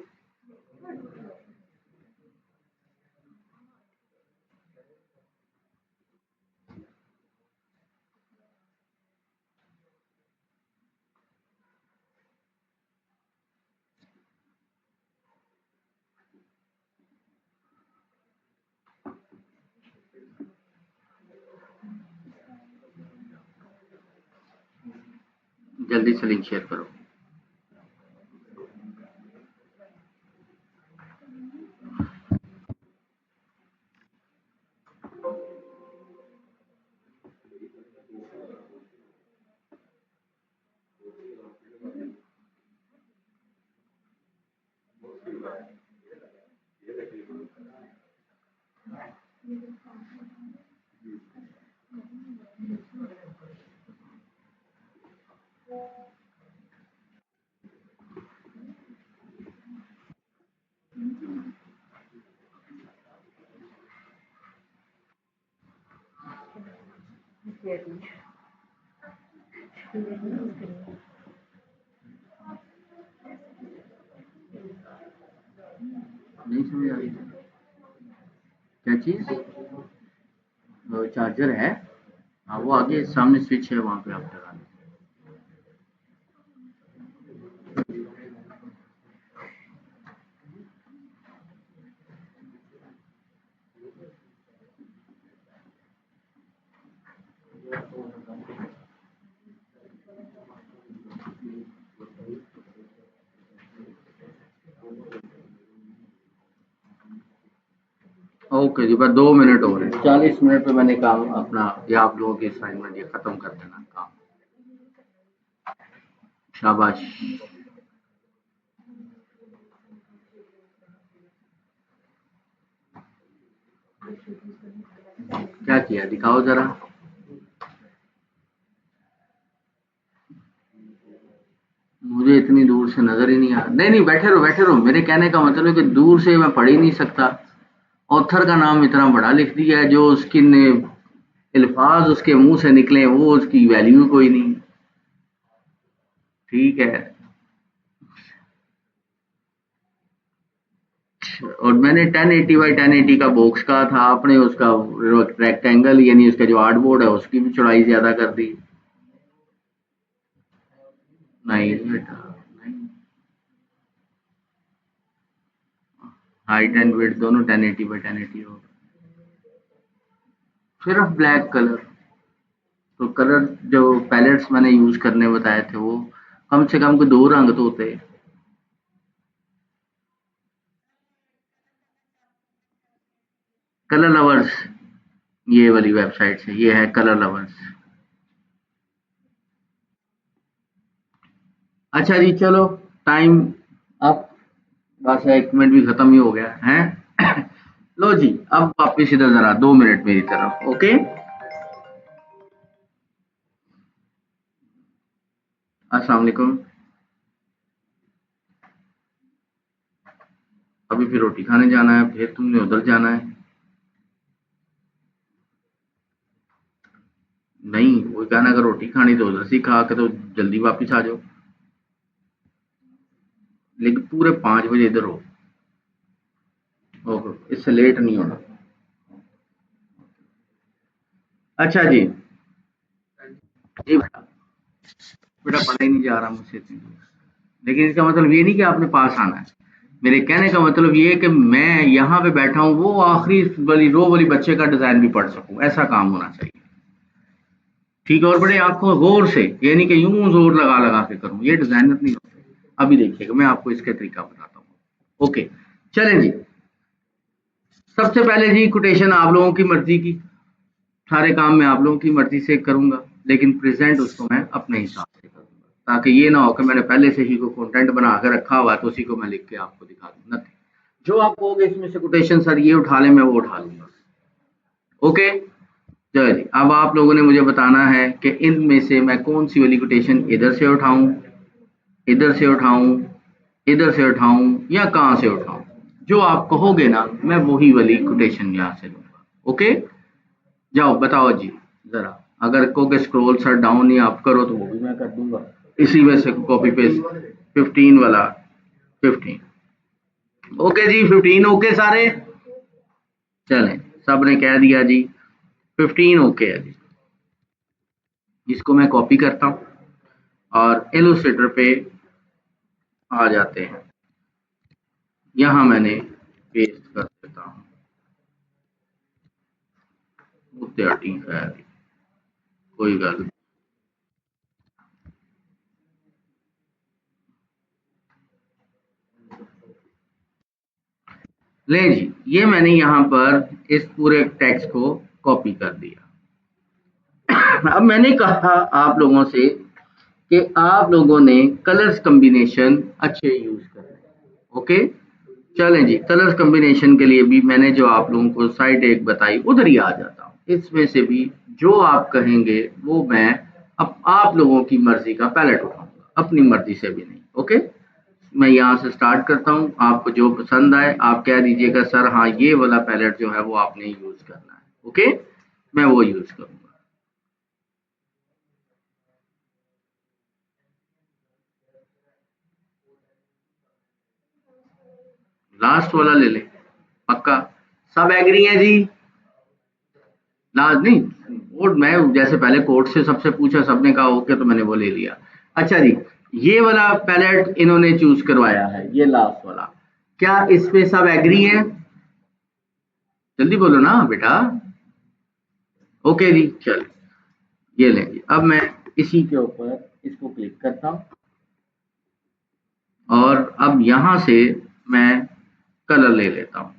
जल्दी से लिंक शेयर करो। नहीं समझ आ रही? क्या चीज़? चार्जर है? हाँ, वो आगे सामने स्विच है, वहाँ पे आप लगा लें। ओके जी, बस 2 मिनट हो रहे हैं, 40 मिनट में मैंने काम अपना ये आप लोगों की असाइनमेंट ये खत्म कर देना काम। शाबाश। क्या किया दिखाओ जरा। मुझे इतनी दूर से नजर ही नहीं आ, नहीं नहीं, बैठे रहो बैठे रहो, मेरे कहने का मतलब है कि दूर से मैं पढ़ ही नहीं सकता। ऑथर का नाम इतना बड़ा लिख दिया है, जो उसकी अल्फाज उसके मुंह से निकले वो उसकी वैल्यू कोई नहीं। ठीक है। और मैंने 1080 बाई 1080 का बॉक्स कहा था, आपने उसका रेक्टेंगल यानी उसका जो आर्ट बोर्ड है उसकी भी चौड़ाई ज्यादा कर दी। नहीं बेटा, नहीं। हाइट एंड विड्थ दोनों 1080 बाई 1080 हो। सिर्फ ब्लैक कलर। तो कलर जो पैलेट्स मैंने यूज करने बताए थे वो कम से कम को 2 रंग तो होते। कलर लवर्स, ये वाली वेबसाइट से, ये है कलर लवर्स। अच्छा जी चलो, टाइम अब बस 1 मिनट भी खत्म ही हो गया है। लो जी, अब वापिस इधर जरा 2 मिनट मेरी तरफ, ओके। अस्सलाम वालेकुम। अभी फिर रोटी खाने जाना है, फिर तुमने उधर जाना है? नहीं, वो कहना अगर रोटी खानी तो उधर से ही खा के तो जल्दी वापिस आ जाओ, लेकिन पूरे 5 बजे इधर हो। ओहो, इससे लेट नहीं होना। अच्छा जी। जी बेटा, बेटा पढ़ा ही नहीं जा रहा मुझसे इतनी दूर। लेकिन इसका मतलब ये नहीं कि आपने पास आना है। मेरे कहने का मतलब ये है कि मैं यहाँ पे बैठा हूँ, वो आखिरी वाली रो वाली बच्चे का डिजाइन भी पढ़ सकूं, ऐसा काम होना चाहिए। ठीक है, और बड़े आंखों गौर से, ये नहीं कि यूं जोर लगा लगा के करूं, ये डिजाइनर नहीं होते। अभी देखिएगा, मैं आपको इसका तरीका बताता हूँ। ओके, चलें जी। सबसे पहले जी कोटेशन आप लोगों की मर्जी की, सारे काम मैं आप लोगों की मर्जी से करूंगा, लेकिन प्रेजेंट उसको मैं अपने हिसाब से करूंगा ताकि ये ना हो कि मैंने पहले से ही कोई कंटेंट बना के रखा हुआ है तो उसी को मैं लिख के आपको दिखा दूँ। नथिंग, जो आप कहोगे इसमें से कोटेशन सर ये उठा ले, मैं वो उठा लूंगा। ओके, चलिए अब आप लोगों ने मुझे बताना है कि इनमें से मैं कौन सी वाली कोटेशन इधर से उठाऊं, इधर से उठाऊं, इधर से उठाऊं या कहां से उठाऊं। जो आप कहोगे ना मैं वही वाली कोटेशन यहां से लूंगा। ओके, जाओ बताओ जी जरा। अगर कहोगे स्क्रॉल सर डाउन या अप करो तो वो भी मैं कर दूंगा, इसी में से कॉपी पेस्ट 15 वाला 15। ओके जी 15 ओके सारे, चलें सब ने कह दिया जी 15 ओके है जी। इसको मैं कॉपी करता हूं और इलस्ट्रेटर पे आ जाते हैं, यहां मैंने पेस्ट कर देता हूं। कोई गल ले जी, ये मैंने यहां पर इस पूरे टेक्स्ट को कॉपी कर दिया। अब मैंने कहा आप लोगों से कि आप लोगों ने कलर्स कॉम्बिनेशन अच्छे यूज करने। ओके, चलें जी, कलर्स कॉम्बिनेशन के लिए भी मैंने जो आप लोगों को साइड एक बताई उधर ही आ जाता हूँ। इसमें से भी जो आप कहेंगे वो मैं अब आप लोगों की मर्जी का पैलेट उठाऊंगा, अपनी मर्जी से भी नहीं। ओके, मैं यहाँ से स्टार्ट करता हूँ, आपको जो पसंद आए आप कह दीजिएगा सर हाँ ये वाला पैलेट जो है वो आपने यूज करना है। ओके, मैं वो यूज करूंगा। लास्ट वाला ले ले, पक्का सब एग्री है जी। लास्ट नहीं, कोड मैं जैसे पहले कोड से सबसे पूछा, सबने कहा ओके तो मैंने वो ले लिया। अच्छा जी, ये वाला पैलेट इन्होंने चूज करवाया है, ये लास्ट वाला, क्या इस पे सब एग्री हैं? जल्दी बोलो ना बेटा। ओके जी, चल ये लें जी। अब मैं इसी के ऊपर इसको क्लिक करता हूँ और अब यहां से मैं कलर ले लेता हूँ।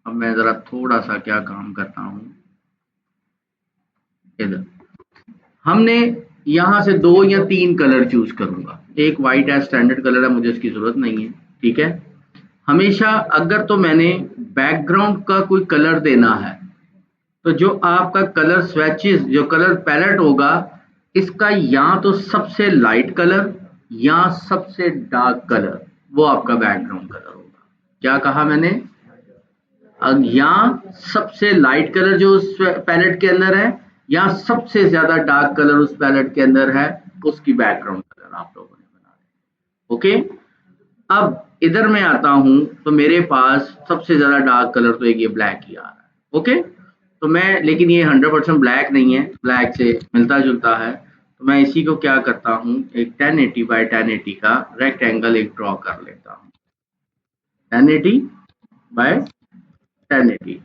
अब मैं जरा थोड़ा सा क्या काम करता हूँ, इधर हमने यहां से 2 या 3 कलर चूज करूंगा। एक वाइट है, स्टैंडर्ड कलर है, मुझे इसकी जरूरत नहीं है। ठीक है, हमेशा अगर तो मैंने बैकग्राउंड का कोई कलर देना है तो जो आपका कलर स्वेचेस जो कलर पैलेट होगा इसका या तो सबसे लाइट कलर या सबसे डार्क कलर वो आपका बैकग्राउंड कलर होगा। क्या कहा मैंने? या सबसे लाइट कलर जो उस पैलेट के अंदर है या सबसे ज्यादा डार्क कलर उस पैलेट के अंदर है, उसकी बैकग्राउंड कलर आप लोगों ने बना है। ओके, अब इधर मैं आता हूं तो मेरे पास सबसे ज्यादा डार्क कलर तो एक ये ब्लैक ही आ रहा है। ओके, तो मैं लेकिन ये 100% ब्लैक नहीं है, ब्लैक से मिलता जुलता है, तो मैं इसी को क्या करता हूं, एक 1080 बाय 1080 का रेक्टेंगल एक ड्रॉ कर लेता हूं। 1080 बाय 1080।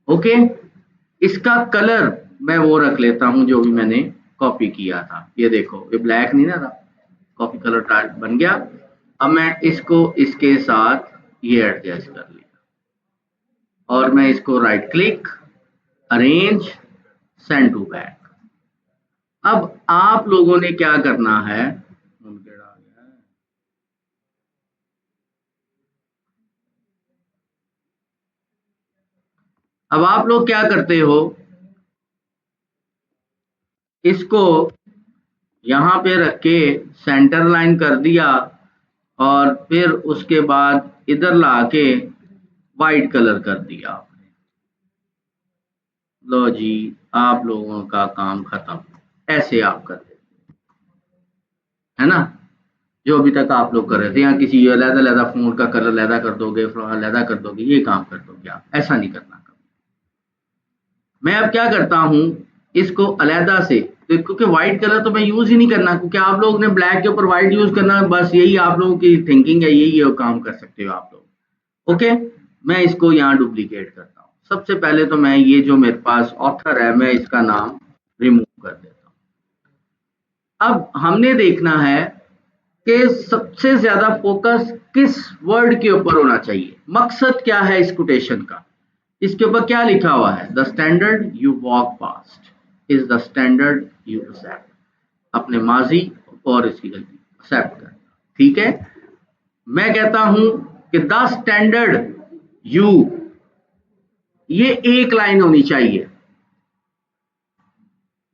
ओके, इसका कलर मैं वो रख लेता हूं जो भी मैंने कॉपी किया था। ये देखो ये ब्लैक नहीं ना था, कॉपी कलर टाइप बन गया। अब मैं इसको इसके साथ ये एडजस्ट कर लिया और मैं इसको right click, arrange, send to back. अब आप लोगों ने क्या करना है, अब आप लोग क्या करते हो, इसको यहां पे रख के सेंटर लाइन कर दिया और फिर उसके बाद इधर लाके वाइट कलर कर दिया आपने। लो जी, आप लोगों का काम खत्म। ऐसे आप कर देते है ना, जो अभी तक आप लोग कर रहे थे, या किसी अलग अलग फोन का कलर लैदा कर दोगे, लैदा कर दोगे, ये काम कर दोगे आप, ऐसा नहीं करना। मैं अब क्या करता हूं, इसको अलहदा से, क्योंकि व्हाइट कलर तो मैं यूज ही नहीं करना, क्योंकि आप लोग ने ब्लैक के ऊपर व्हाइट यूज करना, बस यही आप लोगों की थिंकिंग है, यही है काम कर सकते हो आप लोग। ओके, मैं इसको यहाँ डुप्लीकेट करता हूँ। सबसे पहले तो मैं ये जो मेरे पास ऑथर है मैं इसका नाम रिमूव कर देता हूँ। अब हमने देखना है कि सबसे ज्यादा फोकस किस वर्ड के ऊपर होना चाहिए, मकसद क्या है इस कोटेशन का। इसके ऊपर क्या लिखा हुआ है, the standard you walk past is the standard you accept. अपने माजी और इसकी गलती एक्सेप्ट कर, ठीक है। मैं कहता हूं कि द स्टैंडर्ड यू, ये एक लाइन होनी चाहिए।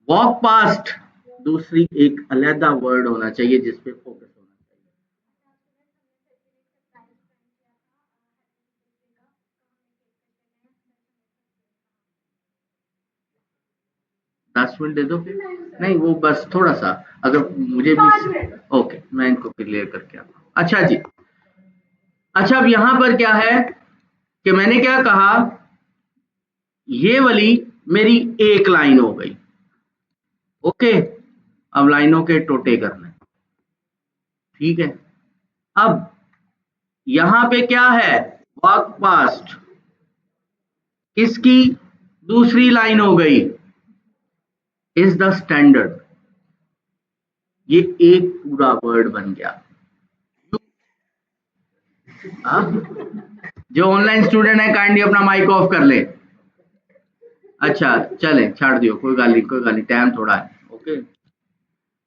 वॉक पास्ट दूसरी एक अलहदा वर्ड होना चाहिए जिसपे फोकस होना चाहिए। 10 मिनट दे दो फिर। नहीं वो बस थोड़ा सा, अगर मुझे भी ओके, मैं इनको क्लियर करके आता हूँ। अच्छा जी, अच्छा अब यहां पर क्या है कि मैंने क्या कहा, ये वाली मेरी एक लाइन हो गई। ओके, अब लाइनों के टोटे करने, ठीक है। अब यहां पे क्या है, वॉक पास्ट, इसकी दूसरी लाइन हो गई इज द स्टैंडर्ड, ये एक पूरा वर्ड बन गया। जो ऑनलाइन स्टूडेंट है काइंडली अपना माइक ऑफ कर ले। अच्छा चले छाड़ दियो, कोई गाली कोई गाली, टाइम थोड़ा है। ओके,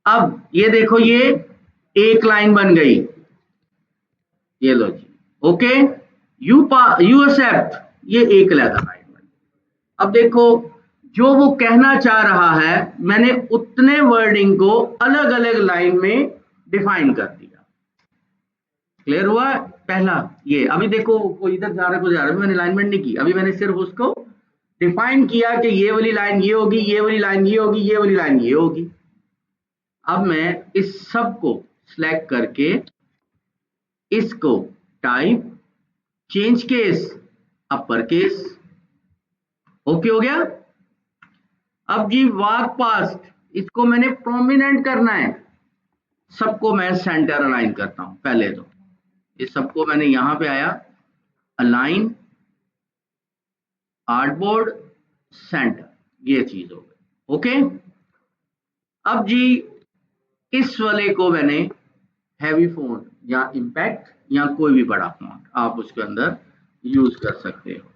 अब ये देखो ये एक लाइन बन गई, ये लो जी। ओके, यू एक्सेप्ट, ये एक लाइन बन गई। अब देखो जो वो कहना चाह रहा है मैंने उतने वर्डिंग को अलग अलग लाइन में डिफाइन कर दिया। क्लियर हुआ पहला ये। अभी देखो कोई इधर जा रहा है कोई जा रहा है, मैंने अलाइनमेंट नहीं की, अभी मैंने सिर्फ उसको डिफाइन किया कि ये वाली लाइन ये होगी, ये वाली लाइन ये होगी, ये वाली लाइन ये होगी। अब मैं इस सब को सिलेक्ट करके इसको type change case upper case, okay हो गया। अब जी वाक पास्ट, इसको मैंने प्रोमिनेंट करना है, सबको मैं सेंटर अलाइन करता हूं पहले। तो इस सबको मैंने यहां पे आया अलाइन आर्टबोर्ड सेंटर, ये चीज हो गई। ओके, अब जी इस वाले को मैंने हैवी फॉन्ट या इम्पैक्ट या कोई भी बड़ा फॉन्ट आप उसके अंदर यूज कर सकते हो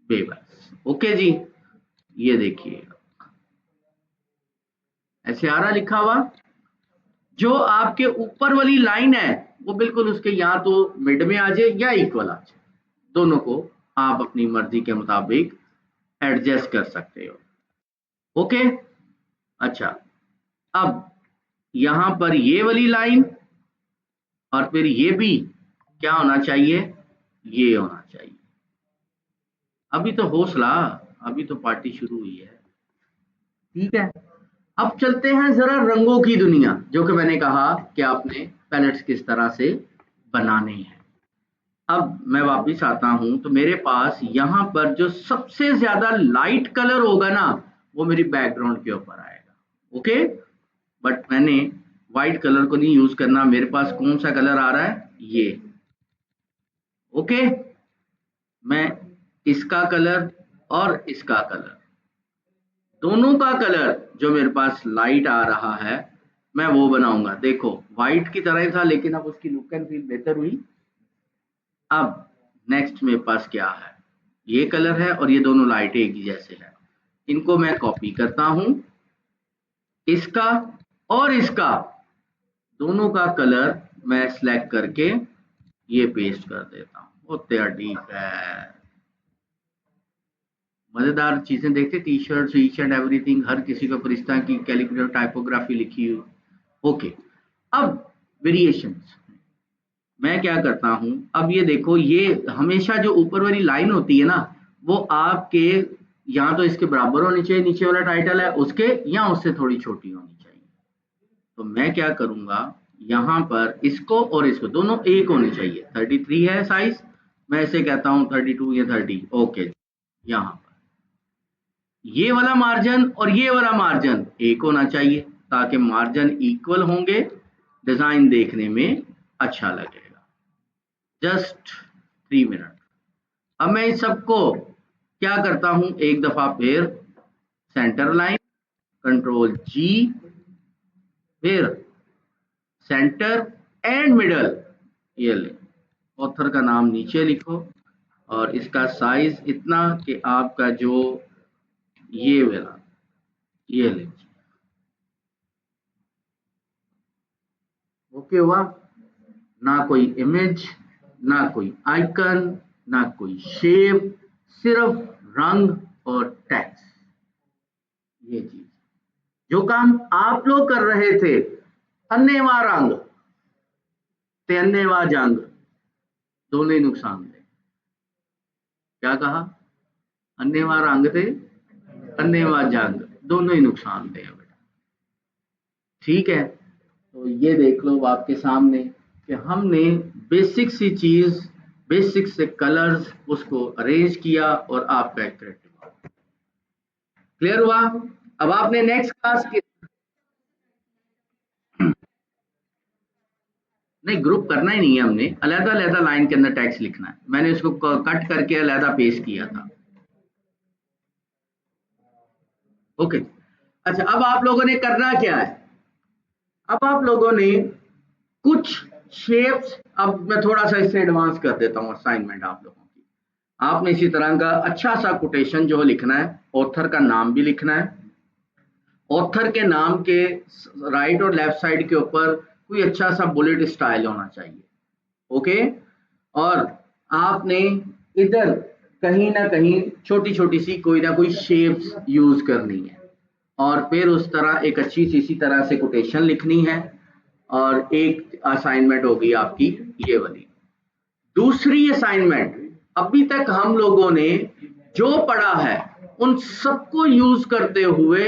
बेबस। ओके जी, ये देखिए ऐसे आ रहा लिखा हुआ। जो आपके ऊपर वाली लाइन है वो बिल्कुल उसके या तो मिड में आ जाए या इक्वल आ जाए, दोनों को आप अपनी मर्जी के मुताबिक एडजस्ट कर सकते हो। ओके, अच्छा अब यहां पर ये वाली लाइन और फिर ये भी क्या होना चाहिए, ये होना चाहिए। अभी तो हौसला, अभी तो पार्टी शुरू हुई है, ठीक है। अब चलते हैं जरा रंगों की दुनिया, जो कि मैंने कहा कि आपने पैलेट्स किस तरह से बनाने हैं। अब मैं वापस आता हूं तो मेरे पास यहां पर जो सबसे ज्यादा लाइट कलर होगा ना वो मेरी बैकग्राउंड के ऊपर आएगा। ओके, बट मैंने व्हाइट कलर को नहीं यूज करना, मेरे पास कौन सा कलर आ रहा है ये। ओके, मैं इसका कलर और इसका कलर, दोनों का कलर जो मेरे पास लाइट आ रहा है मैं वो बनाऊंगा। देखो व्हाइट की तरह ही था लेकिन अब उसकी लुक एंड फील बेहतर हुई। अब नेक्स्ट मेरे पास क्या है, ये कलर है और ये दोनों लाइटें एक ही जैसे है, इनको मैं कॉपी करता हूं, इसका और इसका दोनों का कलर मैं सिलेक्ट करके ये पेस्ट कर देता हूँ। वो ठीक है, मजेदार चीजें देखते, T shirt each and everything, हर किसी को परिस्ता की कैलिग्राफी टाइपोग्राफी लिखी हुई। ओके, अब वेरिएशंस मैं क्या करता हूं, अब ये देखो ये हमेशा जो ऊपर वाली लाइन होती है ना वो आपके या तो इसके बराबर होनी चाहिए, नीचे वाला टाइटल है उसके, या उससे थोड़ी छोटी होनी चाहिए। तो मैं क्या करूंगा, यहाँ पर इसको और इसको दोनों एक होनी चाहिए। 33 है साइज, मैं इसे कहता हूँ 32 या 30। ओके, यहाँ पर ये वाला मार्जिन और ये वाला मार्जिन एक होना चाहिए ताकि मार्जिन इक्वल होंगे, डिजाइन देखने में अच्छा लगेगा। Just 3 minute. अब मैं इस सबको क्या करता हूं, एक दफा फिर सेंटर लाइन, कंट्रोल जी, फिर सेंटर एंड मिडल, ये ले, ऑथर का नाम नीचे लिखो और इसका साइज इतना कि आपका जो ये वाला, ये ले, ओके हुआ? ना कोई इमेज, ना कोई आइकन, ना कोई शेप, सिर्फ रंग और टेक्स्ट। ये चीज जो काम आप लोग कर रहे थे, अन्नेवा रंग ते अन्नेवा जंग, दोनों ही नुकसान थे। क्या कहा? अन्नेवा रंग थे अन्नेवा जंग, दोनों ही नुकसान थे बेटा। ठीक है, तो ये देख लो आपके सामने कि हमने बेसिक सी चीज, बेसिक से कलर्स उसको अरेंज किया और आपका एक क्रिएटिव। क्लियर हुआ? अब आपने नेक्स्ट क्लास के नहीं, ग्रुप करना ही नहीं है, हमने अलग अलग लाइन के अंदर टेक्स्ट लिखना है। मैंने इसको कट करके अलग पेस्ट किया था। ओके, अच्छा अब आप लोगों ने करना क्या है? अब आप लोगों ने कुछ शेप्स, अब मैं थोड़ा सा इससे एडवांस कर देता हूँ असाइनमेंट आप लोगों की। आपने इसी तरह का अच्छा सा कोटेशन जो लिखना है, ऑथर का नाम भी लिखना है। ऑथर के नाम के राइट और लेफ्ट साइड के ऊपर कोई अच्छा सा बुलेट स्टाइल होना चाहिए। ओके, और आपने इधर कहीं ना कहीं छोटी छोटी सी कोई ना कोई शेप्स यूज करनी है, और फिर उस तरह एक अच्छी सी इसी तरह से कोटेशन लिखनी है, और एक असाइनमेंट होगी आपकी ये वाली। दूसरी असाइनमेंट, अभी तक हम लोगों ने जो पढ़ा है उन सबको यूज करते हुए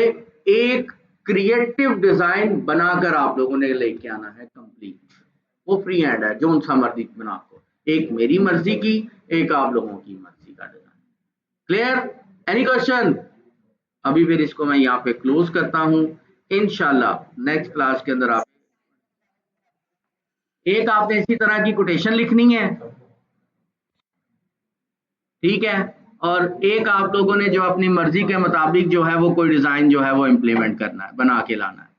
एक क्रिएटिव डिजाइन बनाकर आप लोगों ने लेके आना है कंप्लीट। वो फ्री हैंड है, जो उनसा मर्जी बना को, एक मेरी मर्जी की, एक आप लोगों की मर्जी का डिजाइन। क्लियर? Any question? अभी फिर इसको मैं यहाँ पे क्लोज करता हूँ। इंशाल्लाह नेक्स्ट क्लास के अंदर आप एक आपने इसी तरह की कोटेशन लिखनी है, ठीक है, और एक आप लोगों ने जो अपनी मर्जी के मुताबिक जो है वो कोई डिजाइन जो है वो इम्प्लीमेंट करना है, बना के लाना है।